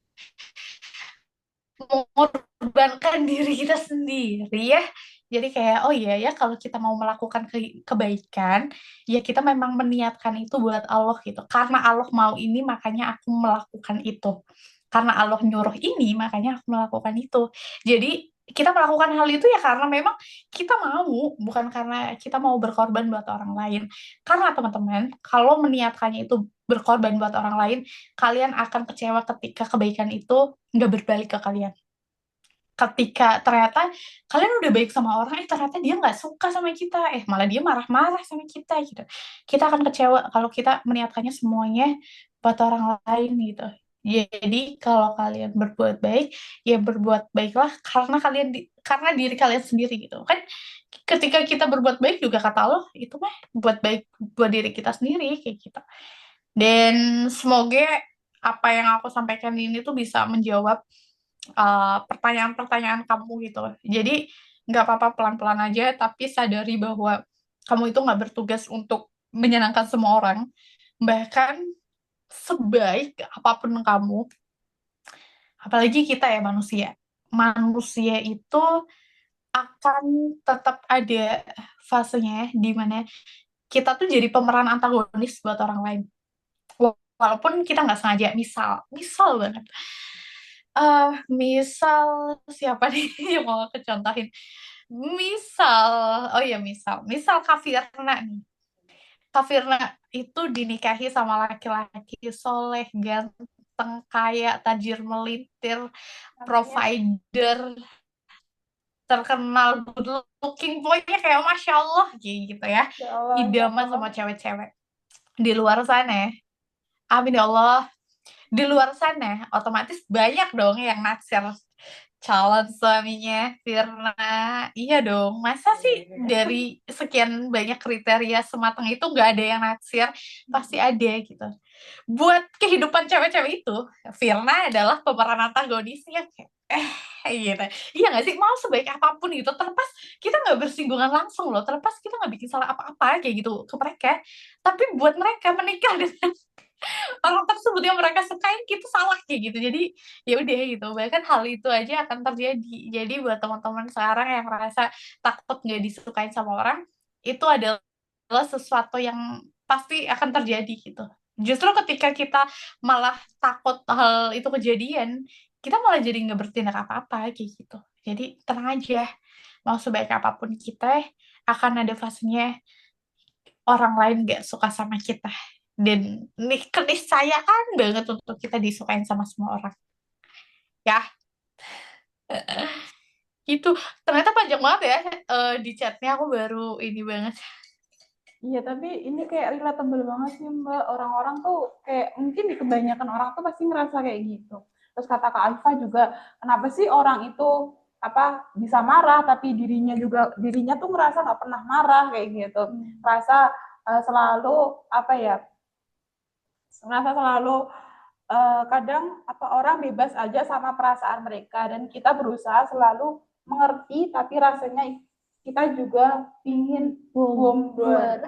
mengorbankan diri kita sendiri ya. Jadi kayak oh iya ya, kalau kita mau melakukan kebaikan, ya kita memang meniatkan itu buat Allah gitu. Karena Allah mau ini makanya aku melakukan itu. Karena Allah nyuruh ini makanya aku melakukan itu. Jadi kita melakukan hal itu ya karena memang kita mau, bukan karena kita mau berkorban buat orang lain. Karena teman-teman, kalau meniatkannya itu berkorban buat orang lain, kalian akan kecewa ketika kebaikan itu nggak berbalik ke kalian. ketika ternyata kalian udah baik sama orang, ternyata dia nggak suka sama kita, malah dia marah-marah sama kita gitu. Kita akan kecewa kalau kita meniatkannya semuanya buat orang lain gitu. Jadi kalau kalian berbuat baik, ya berbuat baiklah karena karena diri kalian sendiri gitu. Kan ketika kita berbuat baik juga kata Allah itu mah buat baik buat diri kita sendiri kayak gitu. Dan semoga apa yang aku sampaikan ini tuh bisa menjawab pertanyaan-pertanyaan kamu gitu. Jadi nggak apa-apa pelan-pelan aja, tapi sadari bahwa kamu itu nggak bertugas untuk menyenangkan semua orang. Bahkan sebaik apapun kamu, apalagi kita ya manusia. Manusia itu akan tetap ada fasenya di mana kita tuh jadi pemeran antagonis buat orang lain. Walaupun kita nggak sengaja, misal banget. Misal siapa nih yang mau aku contohin? Misal, oh ya misal Kak Firna nih. Kak Firna itu dinikahi sama laki-laki soleh, ganteng, kaya, tajir melintir, provider, terkenal, good looking, pokoknya kayak Masya Allah gitu ya. Ya Allah, ya Idaman Allah. sama cewek-cewek. Di luar sana ya, amin ya Allah, di luar sana otomatis banyak dong yang naksir calon suaminya Firna. Iya dong, masa sih dari sekian banyak kriteria sematang itu nggak ada yang naksir? Pasti ada gitu. Buat kehidupan cewek-cewek itu, Firna adalah pemeran antagonisnya kayak gitu. Iya nggak sih? Mau sebaik apapun gitu, terlepas kita nggak bersinggungan langsung loh, terlepas kita nggak bikin salah apa-apa kayak gitu ke mereka, tapi buat mereka menikah dengan orang tersebut yang mereka sukain kita salah kayak gitu. Jadi ya udah gitu, bahkan hal itu aja akan terjadi. Jadi buat teman-teman sekarang yang merasa takut nggak disukain sama orang, itu adalah sesuatu yang pasti akan terjadi gitu. Justru ketika kita malah takut hal itu kejadian, kita malah jadi nggak bertindak apa-apa kayak gitu. Jadi tenang aja, mau sebaik apapun kita, akan ada fasenya orang lain gak suka sama kita. Dan keniscayaan banget untuk kita disukain sama semua orang. Ya, gitu. Ternyata panjang banget ya di chatnya, aku baru ini banget. Iya, tapi ini kayak relatable banget sih Mbak. Orang-orang tuh kayak mungkin di kebanyakan orang tuh pasti ngerasa kayak gitu. Terus kata Kak Alfa juga, kenapa sih orang itu apa bisa marah tapi dirinya tuh ngerasa nggak pernah marah kayak gitu. Ngerasa selalu apa ya? Ngerasa selalu kadang apa orang bebas aja sama perasaan mereka dan kita berusaha selalu mengerti tapi rasanya kita juga ingin bomber.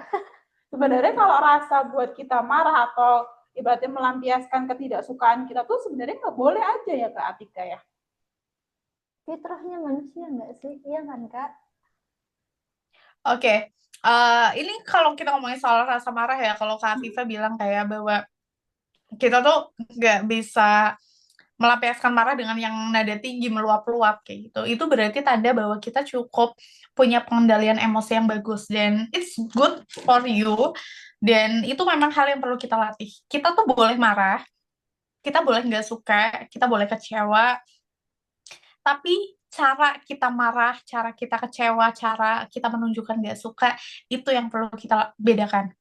Sebenarnya kalau rasa buat kita marah atau ibaratnya melampiaskan ketidaksukaan kita tuh sebenarnya nggak boleh aja ya Kak Atika ya. Fitrahnya manusia nggak sih? Iya kan, Kak? Oke, ini kalau kita ngomongin soal rasa marah ya, kalau Kak Afifah bilang kayak bahwa kita tuh nggak bisa melampiaskan marah dengan yang nada tinggi meluap-luap kayak gitu. Itu berarti tanda bahwa kita cukup punya pengendalian emosi yang bagus dan it's good for you. Dan itu memang hal yang perlu kita latih. Kita tuh boleh marah, kita boleh nggak suka, kita boleh kecewa, tapi cara kita marah, cara kita kecewa, cara kita menunjukkan nggak suka, itu yang perlu kita bedakan,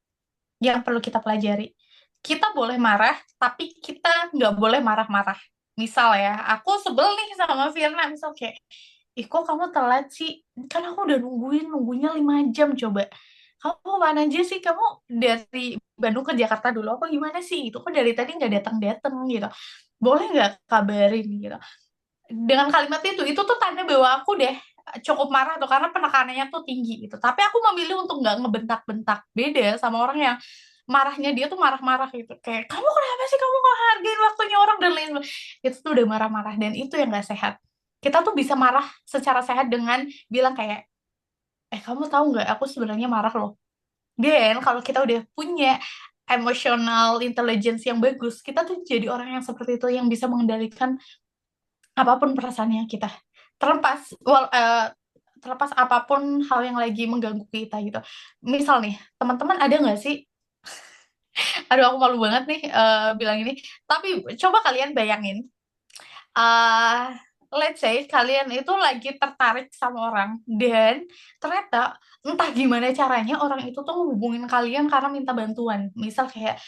yang perlu kita pelajari. Kita boleh marah, tapi kita nggak boleh marah-marah. Misal ya, aku sebel nih sama Firna, misal kayak, ih kok kamu telat sih? Kan aku udah nunggunya 5 jam coba. Kamu mana aja sih? Kamu dari Bandung ke Jakarta dulu, apa gimana sih? Itu kok dari tadi nggak datang-datang gitu. Boleh nggak kabarin gitu. Dengan kalimat itu tuh tanda bahwa aku deh cukup marah tuh, karena penekanannya tuh tinggi gitu. Tapi aku memilih untuk nggak ngebentak-bentak. Beda sama orang yang marahnya dia tuh marah-marah gitu, kayak kamu kenapa sih, kamu nggak hargain waktunya orang dan lain-lain. Itu tuh udah marah-marah dan itu yang nggak sehat. Kita tuh bisa marah secara sehat dengan bilang kayak, kamu tahu nggak aku sebenarnya marah loh. Dan kalau kita udah punya emotional intelligence yang bagus, kita tuh jadi orang yang seperti itu, yang bisa mengendalikan apapun perasaannya kita, terlepas terlepas apapun hal yang lagi mengganggu kita gitu. Misal nih, teman-teman ada nggak sih, aduh aku malu banget nih bilang ini, tapi coba kalian bayangin, eh let's say kalian itu lagi tertarik sama orang dan ternyata entah gimana caranya orang itu tuh ngehubungin kalian karena minta bantuan. Misal kayak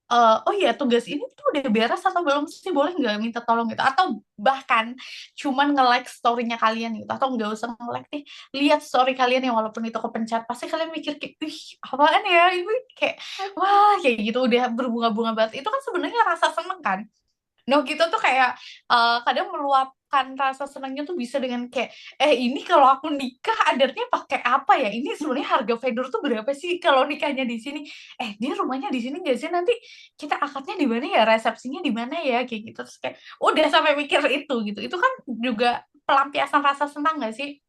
oh iya tugas ini tuh udah beres atau belum sih, boleh nggak minta tolong gitu, atau bahkan cuman nge-like story-nya kalian gitu, atau nggak usah nge-like deh, lihat story kalian yang walaupun itu kepencet pasti kalian mikir kayak ih apaan ya ini, kayak wah kayak gitu udah berbunga-bunga banget, itu kan sebenarnya rasa seneng kan. No gitu tuh kayak kadang meluapkan rasa senangnya tuh bisa dengan kayak ini kalau aku nikah adatnya pakai apa ya, ini sebenarnya harga vendor tuh berapa sih kalau nikahnya di sini, dia rumahnya di sini nggak sih, nanti kita akadnya di mana ya, resepsinya di mana ya, kayak gitu. Terus kayak udah sampai mikir itu kan juga pelampiasan rasa senang nggak sih.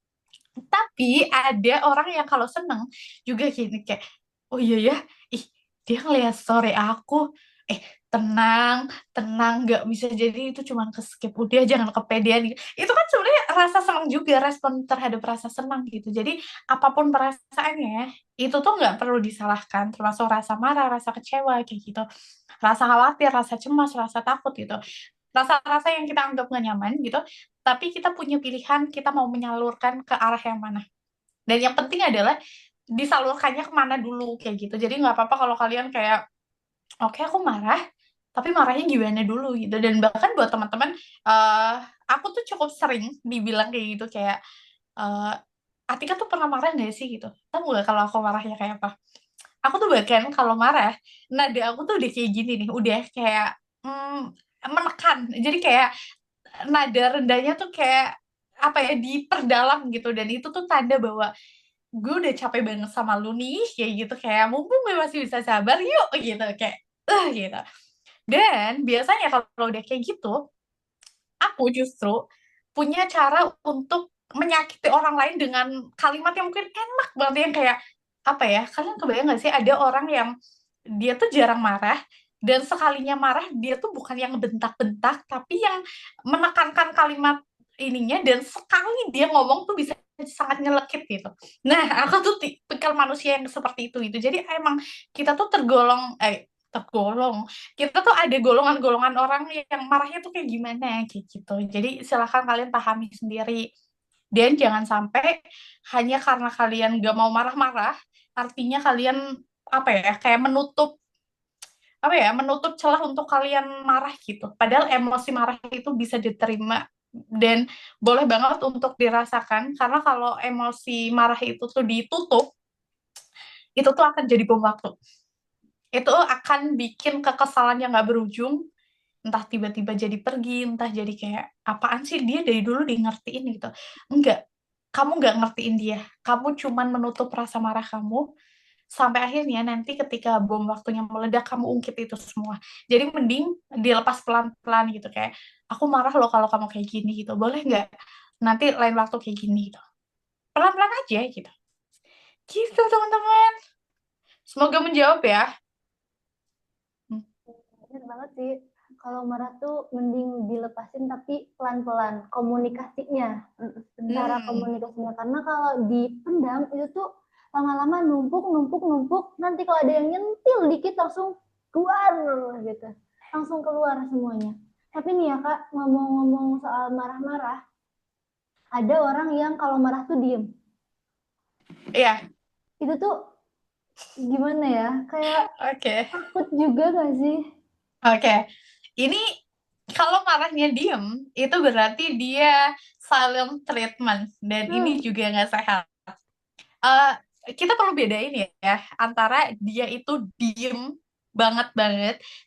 Tapi ada orang yang kalau seneng juga gini kayak, oh iya ya, ih dia ngeliat story aku, eh tenang, tenang, nggak bisa jadi itu cuman ke skip, udah jangan kepedean gitu. Itu kan sebenarnya rasa senang juga, respon terhadap rasa senang gitu. Jadi apapun perasaannya, itu tuh nggak perlu disalahkan, termasuk rasa marah, rasa kecewa kayak gitu, rasa khawatir, rasa cemas, rasa takut gitu. Rasa-rasa yang kita anggap nggak nyaman gitu, tapi kita punya pilihan kita mau menyalurkan ke arah yang mana. Dan yang penting adalah disalurkannya kemana dulu kayak gitu. Jadi nggak apa-apa kalau kalian kayak, oke aku marah, tapi marahnya gimana dulu gitu. Dan bahkan buat teman-teman, eh aku tuh cukup sering dibilang kayak gitu, kayak eh Atika tuh pernah marah nggak sih gitu. Tahu nggak kalau aku marahnya kayak apa? Aku tuh bahkan kalau marah, nada aku tuh udah kayak gini nih, udah kayak menekan. Jadi kayak nada rendahnya tuh kayak apa ya, diperdalam gitu, dan itu tuh tanda bahwa gue udah capek banget sama lu nih kayak gitu, kayak mumpung gue masih bisa sabar yuk gitu, kayak gitu. Dan biasanya kalau udah kayak gitu, aku justru punya cara untuk menyakiti orang lain dengan kalimat yang mungkin enak banget, yang kayak apa ya, kalian kebayang gak sih ada orang yang dia tuh jarang marah, dan sekalinya marah dia tuh bukan yang bentak-bentak tapi yang menekankan kalimat ininya, dan sekali dia ngomong tuh bisa sangat nyelekit gitu. Nah, aku tuh tipikal manusia yang seperti itu gitu. Jadi emang kita tuh tergolong, kita tuh ada golongan-golongan orang yang marahnya tuh kayak gimana kayak gitu. Jadi silahkan kalian pahami sendiri, dan jangan sampai hanya karena kalian gak mau marah-marah artinya kalian apa ya, kayak menutup apa ya, menutup celah untuk kalian marah gitu. Padahal emosi marah itu bisa diterima dan boleh banget untuk dirasakan, karena kalau emosi marah itu tuh ditutup, itu tuh akan jadi bom waktu. Itu akan bikin kekesalan yang gak berujung, entah tiba-tiba jadi pergi, entah jadi kayak apaan sih dia dari dulu di ngertiin gitu. Enggak, kamu nggak ngertiin dia, kamu cuman menutup rasa marah kamu sampai akhirnya nanti ketika bom waktunya meledak kamu ungkit itu semua. Jadi mending dilepas pelan-pelan gitu, kayak aku marah loh kalau kamu kayak gini gitu, boleh nggak nanti lain waktu kayak gini gitu, pelan-pelan aja gitu. Gitu teman-teman, semoga menjawab ya. Hmm. Bener banget sih. Kalau marah tuh mending dilepasin tapi pelan-pelan komunikasinya. Cara komunikasinya. Karena kalau dipendam itu tuh lama-lama numpuk. Nanti kalau ada yang nyentil dikit langsung keluar gitu. Langsung keluar semuanya. Tapi nih ya Kak, ngomong-ngomong soal marah-marah, ada orang yang kalau marah tuh diem. Iya. Itu tuh gimana ya? Kayak Oke. takut juga gak sih? Oke. Ini kalau marahnya diem, itu berarti dia silent treatment, dan ini juga nggak sehat. Eh, kita perlu bedain ya antara dia itu diem banget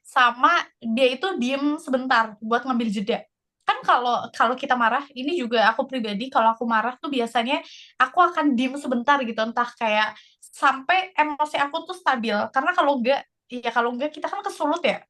sama dia itu diem sebentar buat ngambil jeda. Kan kalau kalau kita marah, ini juga aku pribadi kalau aku marah tuh biasanya aku akan diem sebentar gitu, entah kayak sampai emosi aku tuh stabil. Karena kalau enggak kita kan kesulut ya.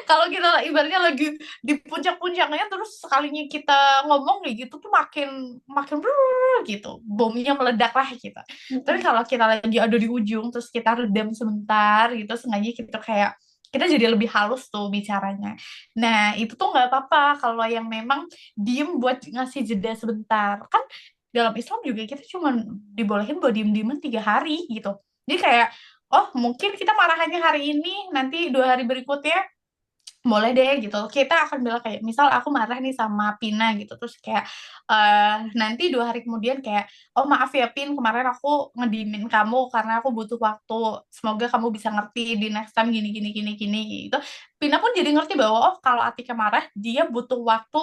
Kalau kita ibaratnya lagi di puncak-puncaknya, terus sekalinya kita ngomong kayak gitu tuh makin makin brrrr gitu, bomnya meledak lah gitu. Tapi kalau kita lagi ada di ujung terus kita redam sebentar gitu, sengaja kita kayak kita jadi lebih halus tuh bicaranya. Nah itu tuh nggak apa-apa kalau yang memang diem buat ngasih jeda sebentar. Kan dalam Islam juga kita cuma dibolehin buat diem-dieman 3 hari gitu. Jadi kayak, oh mungkin kita marahannya hari ini, nanti 2 hari berikutnya boleh deh gitu. Kita akan bilang kayak, misal aku marah nih sama Pina gitu, terus kayak nanti 2 hari kemudian kayak, oh maaf ya Pin, kemarin aku ngediemin kamu karena aku butuh waktu. Semoga kamu bisa ngerti di next time gini gini gini gini gitu. Pina pun jadi ngerti bahwa oh kalau Atika marah dia butuh waktu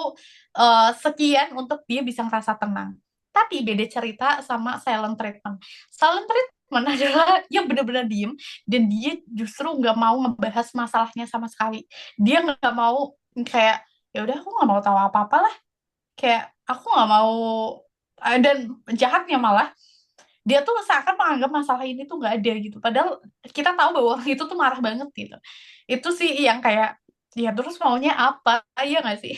sekian untuk dia bisa ngerasa tenang. Tapi beda cerita sama silent treatment. Silent treatment adalah yang benar-benar diem dan dia justru nggak mau ngebahas masalahnya sama sekali. Dia nggak mau kayak ya udah aku nggak mau tahu apa-apa lah, kayak aku nggak mau dan jahatnya malah dia tuh seakan menganggap masalah ini tuh nggak ada gitu, padahal kita tahu bahwa orang itu tuh marah banget gitu. Itu sih yang kayak ya terus maunya apa, ya nggak sih?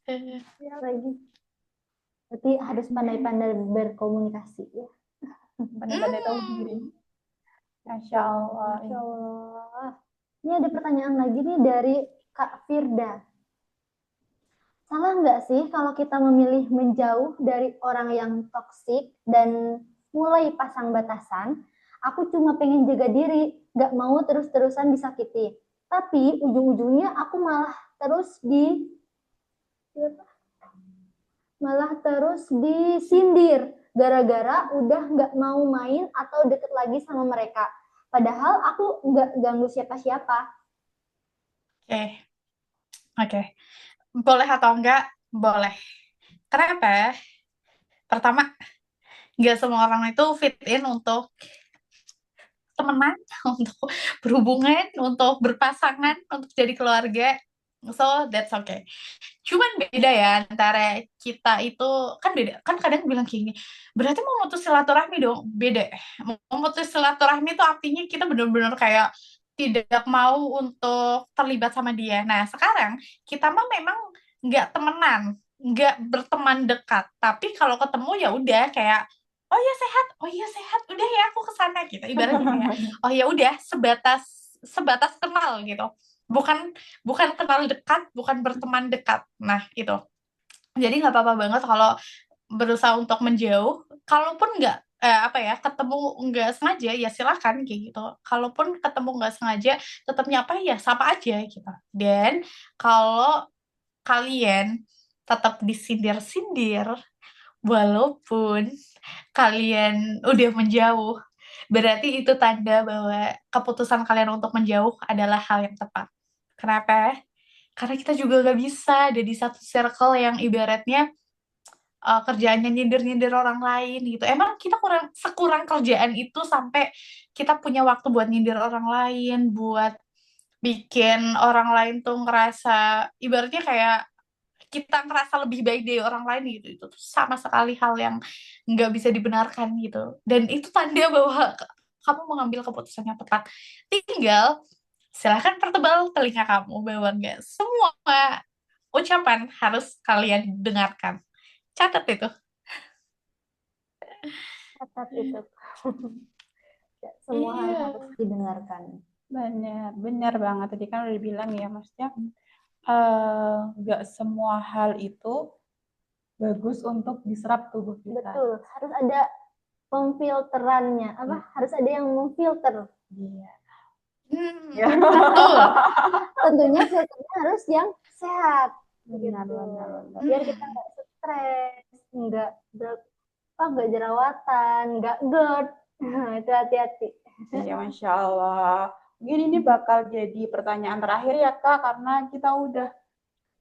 Ya lagi. Berarti harus pandai-pandai berkomunikasi ya. Pandai-pandai tahu diri. Masya Allah. Masya Allah. Ini ada pertanyaan lagi nih dari Kak Firda. Salah nggak sih kalau kita memilih menjauh dari orang yang toksik dan mulai pasang batasan? Aku cuma pengen jaga diri, nggak mau terus-terusan disakiti. Tapi ujung-ujungnya aku malah terus disindir gara-gara udah nggak mau main atau deket lagi sama mereka. Padahal aku nggak ganggu siapa-siapa. Oke, oke, boleh atau enggak boleh. Kenapa? Pertama, nggak semua orang itu fit in untuk temenan, untuk berhubungan, untuk berpasangan, untuk jadi keluarga. So that's okay. Cuman beda ya antara kita itu, kan beda. Kan kadang bilang kayak gini, berarti mau memutus silaturahmi dong. Beda. Mau memutus silaturahmi itu artinya kita benar-benar kayak tidak mau untuk terlibat sama dia. Nah, sekarang kita mah memang nggak temenan, nggak berteman dekat. Tapi kalau ketemu ya udah kayak oh iya sehat, udah ya aku ke sana gitu. Ibaratnya kayak oh ya udah sebatas sebatas kenal gitu. Bukan bukan kenal dekat, bukan berteman dekat. Nah, itu. Jadi nggak apa-apa banget kalau berusaha untuk menjauh. Kalaupun nggak apa ya ketemu nggak sengaja ya silahkan kayak gitu. Kalaupun ketemu nggak sengaja tetap nyapa ya sapa aja gitu. Dan kalau kalian tetap disindir-sindir walaupun kalian udah menjauh, berarti itu tanda bahwa keputusan kalian untuk menjauh adalah hal yang tepat. Kenapa? Karena kita juga gak bisa ada di satu circle yang ibaratnya kerjaannya nyindir-nyindir orang lain gitu. Emang kita sekurang kerjaan itu sampai kita punya waktu buat nyindir orang lain, buat bikin orang lain tuh ngerasa, ibaratnya kayak kita ngerasa lebih baik dari orang lain gitu. Itu tuh sama sekali hal yang nggak bisa dibenarkan gitu. Dan itu tanda bahwa kamu mengambil keputusan yang tepat. Tinggal silahkan pertebal telinga kamu bahwa nggak semua ucapan harus kalian dengarkan. Catat itu. Catat itu. Semua hal Iya. harus didengarkan. Benar banget. Tadi kan udah dibilang ya, maksudnya nggak semua hal itu bagus untuk diserap tubuh kita. Betul, harus ada pemfilterannya. Harus ada yang memfilter. Iya. Ya. Betul. Tentunya filternya harus yang sehat. Benar. Biar kita nggak stres, nggak jerawatan, nggak GERD. Itu hati-hati. Iya, Masya Allah. Mungkin ini bakal jadi pertanyaan terakhir ya Kak, karena kita udah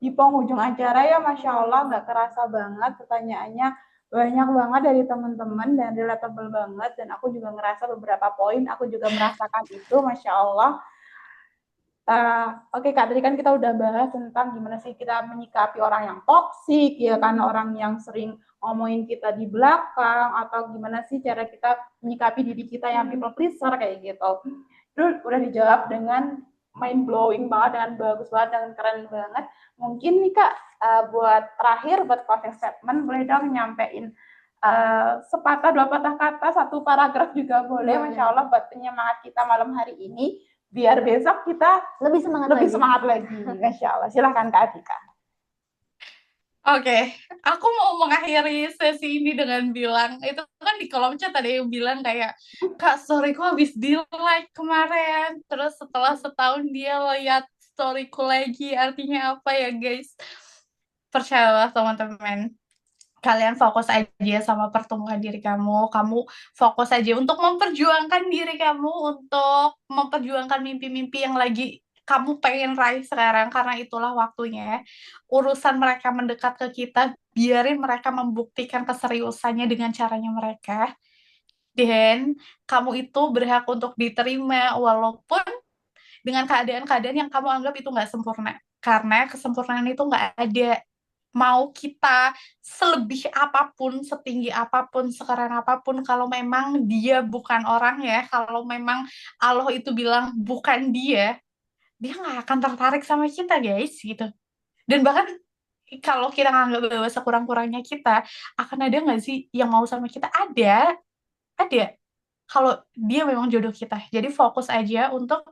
di penghujung acara ya, Masya Allah, nggak kerasa banget pertanyaannya banyak banget dari teman-teman dan relatable banget, dan aku juga ngerasa beberapa poin, aku juga merasakan itu, Masya Allah. Oke Kak, tadi kan kita udah bahas tentang gimana sih kita menyikapi orang yang toksik, ya kan, orang yang sering ngomongin kita di belakang, atau gimana sih cara kita menyikapi diri kita yang people pleaser kayak gitu. Itu udah dijawab dengan mind blowing banget, dengan bagus banget, dengan keren banget. Mungkin nih Kak, buat terakhir, buat closing statement, boleh dong nyampein sepatah dua patah kata, satu paragraf juga boleh, Masya Allah, buat penyemangat kita malam hari ini, biar besok kita lebih semangat lagi. Masya Allah. Silahkan Kak Atika. Oke, aku mau mengakhiri sesi ini dengan bilang, itu kan di kolom chat ada yang bilang kayak, Kak, sorry kok habis di like kemarin, terus setelah setahun dia lihat storyku lagi. Artinya apa ya guys? Percayalah teman-teman, kalian fokus aja sama pertumbuhan diri kamu. Kamu fokus aja untuk memperjuangkan diri kamu, untuk memperjuangkan mimpi-mimpi yang lagi kamu pengen raih sekarang, karena itulah waktunya. Urusan mereka mendekat ke kita, biarin mereka membuktikan keseriusannya dengan caranya mereka. Dan kamu itu berhak untuk diterima walaupun dengan keadaan-keadaan yang kamu anggap itu nggak sempurna. Karena kesempurnaan itu nggak ada. Mau kita selebih apapun, setinggi apapun, sekeren apapun, kalau memang dia bukan orang ya, kalau memang Allah itu bilang bukan dia nggak akan tertarik sama kita guys gitu. Dan bahkan kalau kita nganggap bahwa sekurang-kurangnya kita, akan ada nggak sih yang mau sama kita? Ada. Kalau dia memang jodoh kita. Jadi fokus aja untuk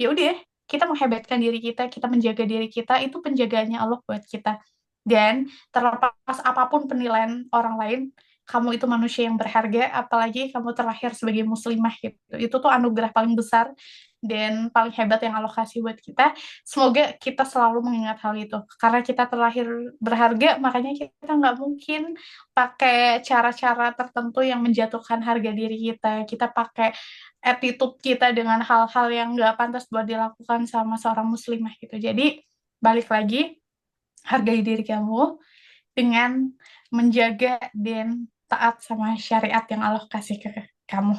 ya udah kita menghebatkan diri kita menjaga diri kita, itu penjagaannya Allah buat kita. Dan terlepas apapun penilaian orang lain, kamu itu manusia yang berharga, apalagi kamu terlahir sebagai muslimah gitu. Itu tuh anugerah paling besar dan paling hebat yang Allah kasih buat kita. Semoga kita selalu mengingat hal itu. Karena kita terlahir berharga, makanya kita nggak mungkin pakai cara-cara tertentu yang menjatuhkan harga diri kita. Kita pakai attitude kita dengan hal-hal yang nggak pantas buat dilakukan sama seorang muslimah gitu. Jadi balik lagi, hargai diri kamu dengan menjaga dan taat sama syariat yang Allah kasih ke kamu.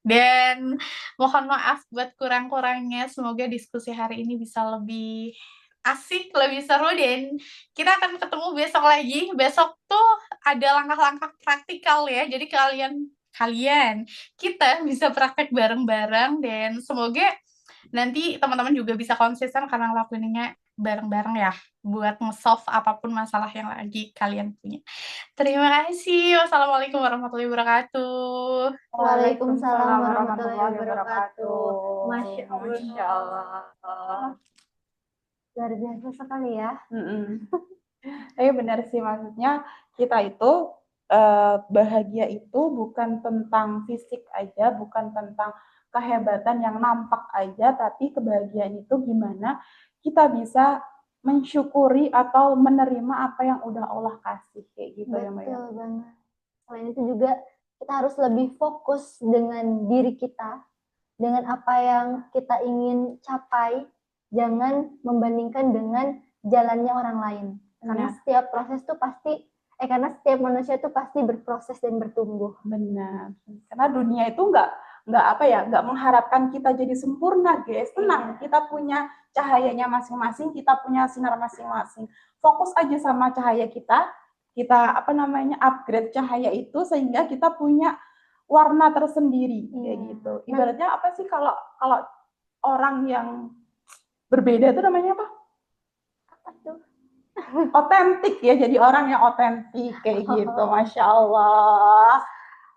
Dan mohon maaf buat kurang-kurangnya. Semoga diskusi hari ini bisa lebih asik, lebih seru, dan kita akan ketemu besok lagi. Besok tuh ada langkah-langkah praktikal ya. Jadi kalian kita bisa praktek bareng-bareng, dan semoga nanti teman-teman juga bisa konsisten karena ngelakuinnya bareng-bareng ya, buat nge-solve apapun masalah yang lagi kalian punya. Terima kasih. Wassalamualaikum warahmatullahi wabarakatuh. Waalaikumsalam warahmatullahi wabarakatuh. Masya Masya Allah. Allah. Luar biasa sekali ya. Tapi benar sih, maksudnya kita itu bahagia itu bukan tentang fisik aja, bukan tentang kehebatan yang nampak aja, tapi kebahagiaan itu gimana kita bisa mensyukuri atau menerima apa yang udah Allah kasih, kayak gitu ya Mbak ya. Betul banget. Selain itu juga kita harus lebih fokus dengan diri kita, dengan apa yang kita ingin capai, jangan membandingkan dengan jalannya orang lain. Karena Benar. setiap proses tuh pasti, karena setiap manusia tuh pasti berproses dan bertumbuh. Benar. Karena dunia itu nggak mengharapkan kita jadi sempurna, guys. Tenang, kita punya cahayanya masing-masing, kita punya sinar masing-masing. Fokus aja sama cahaya kita upgrade cahaya itu sehingga kita punya warna tersendiri, kayak gitu. Ibaratnya apa sih, kalau orang yang berbeda itu namanya apa? Apa tuh? Otentik ya, jadi orang yang otentik kayak gitu. Masya Allah.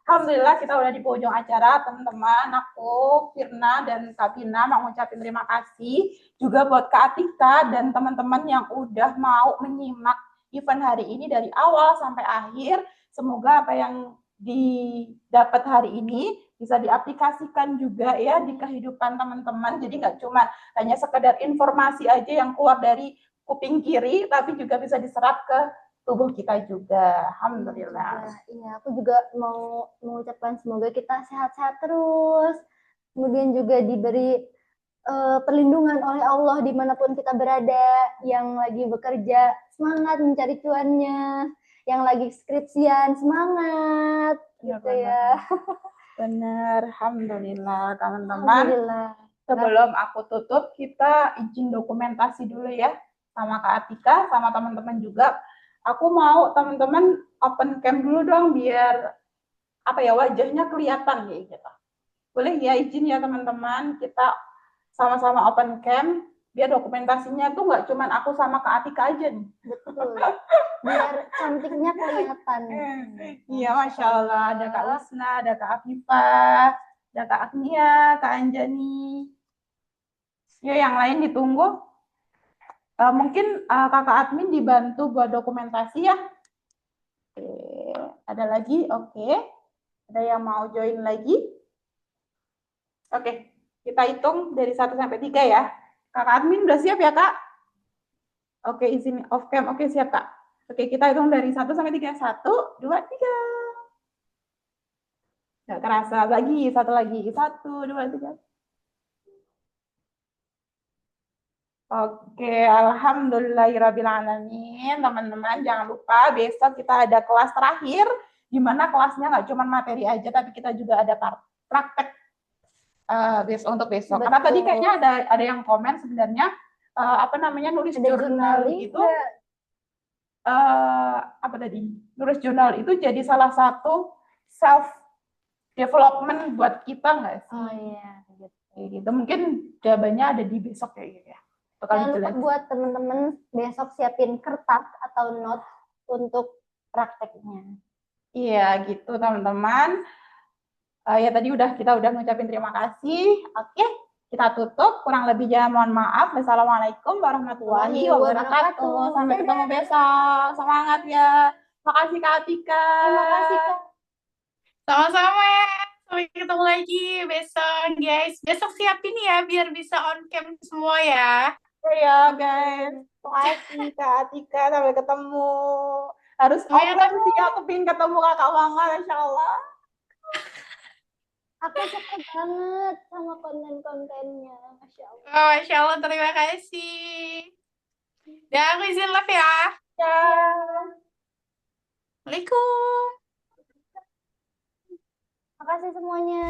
Alhamdulillah kita udah di pojok acara, teman-teman. Aku, Firna, dan Kak Bina mau ngucapin terima kasih juga buat Kak Atika dan teman-teman yang udah mau menyimak event hari ini dari awal sampai akhir. Semoga apa yang didapat hari ini bisa diaplikasikan juga ya di kehidupan teman-teman. Jadi nggak cuma hanya sekedar informasi aja yang keluar dari kuping kiri, tapi juga bisa diserap ke tubuh kita juga. Alhamdulillah. Iya, aku juga mau mengucapkan semoga kita sehat-sehat terus. Kemudian juga diberi perlindungan oleh Allah dimanapun kita berada. Yang lagi bekerja, semangat mencari cuannya. Yang lagi skripsian, semangat. Gitu ya. Benar. Alhamdulillah, teman-teman. Alhamdulillah. Sebelum aku tutup, kita izin dokumentasi dulu ya sama Kak Atika, sama teman-teman juga. Aku mau teman-teman open cam dulu dong, biar wajahnya kelihatan ya gitu. Boleh ya, izin ya teman-teman, kita sama-sama open cam biar dokumentasinya tuh nggak cuman aku sama Kak Atika aja nih. Betul. Biar cantiknya kelihatan. Iya, Masya Allah. Ada Kak Usna, ada Kak Afifah, ada Kak Agnia, Kak Anjani. Ya, yang lain ditunggu. Mungkin kakak admin dibantu buat dokumentasi ya. Oke. Ada lagi? Oke. Ada yang mau join lagi? Oke. Kita hitung dari 1 sampai 3 ya. Kakak admin udah siap ya, Kak? Oke, izin off cam. Oke, siap, Kak. Oke, kita hitung dari 1 sampai 3. 1, 2, 3. Nggak kerasa. Lagi, satu lagi. 1, 2, 3. Oke, alhamdulillahirrabbilalamin. Teman-teman, jangan lupa besok kita ada kelas terakhir, di mana kelasnya nggak cuma materi aja, tapi kita juga ada praktek besok untuk besok. Karena tadi Betul. kayaknya ada yang komen sebenarnya apa namanya nulis Ada jurnal journaling itu nggak? apa tadi? Nulis jurnal itu jadi salah satu self development buat kita nggak sih? Oh iya, gitu. Kayak gitu. Mungkin jawabannya ada di besok kayak gitu ya. Bakal Jangan lupa dijelasin. buat teman-teman besok siapin kertas atau notes untuk prakteknya. Iya gitu teman-teman. Ya tadi kita udah ngucapin terima kasih. Oke, kita tutup. Kurang lebihnya mohon maaf. Wassalamualaikum warahmatullahi wabarakatuh. Sampai ketemu besok. Semangat ya. Makasih Kak Atika. Terima kasih Kak. Sama-sama ya. Sampai ketemu lagi besok, guys. Besok siapin ya biar bisa on cam semua ya. Ya guys. Terima kasih Kak Atika. Sampai ketemu. Harus Sampai offline ketemu. sih. Aku pengen ketemu Kakak Mangga, Insya Allah. Aku suka banget sama konten-kontennya, Masya Allah. Oh, Masya Allah, terima kasih. Dan aku izin live ya. Ya. Assalamualaikum. Makasih semuanya.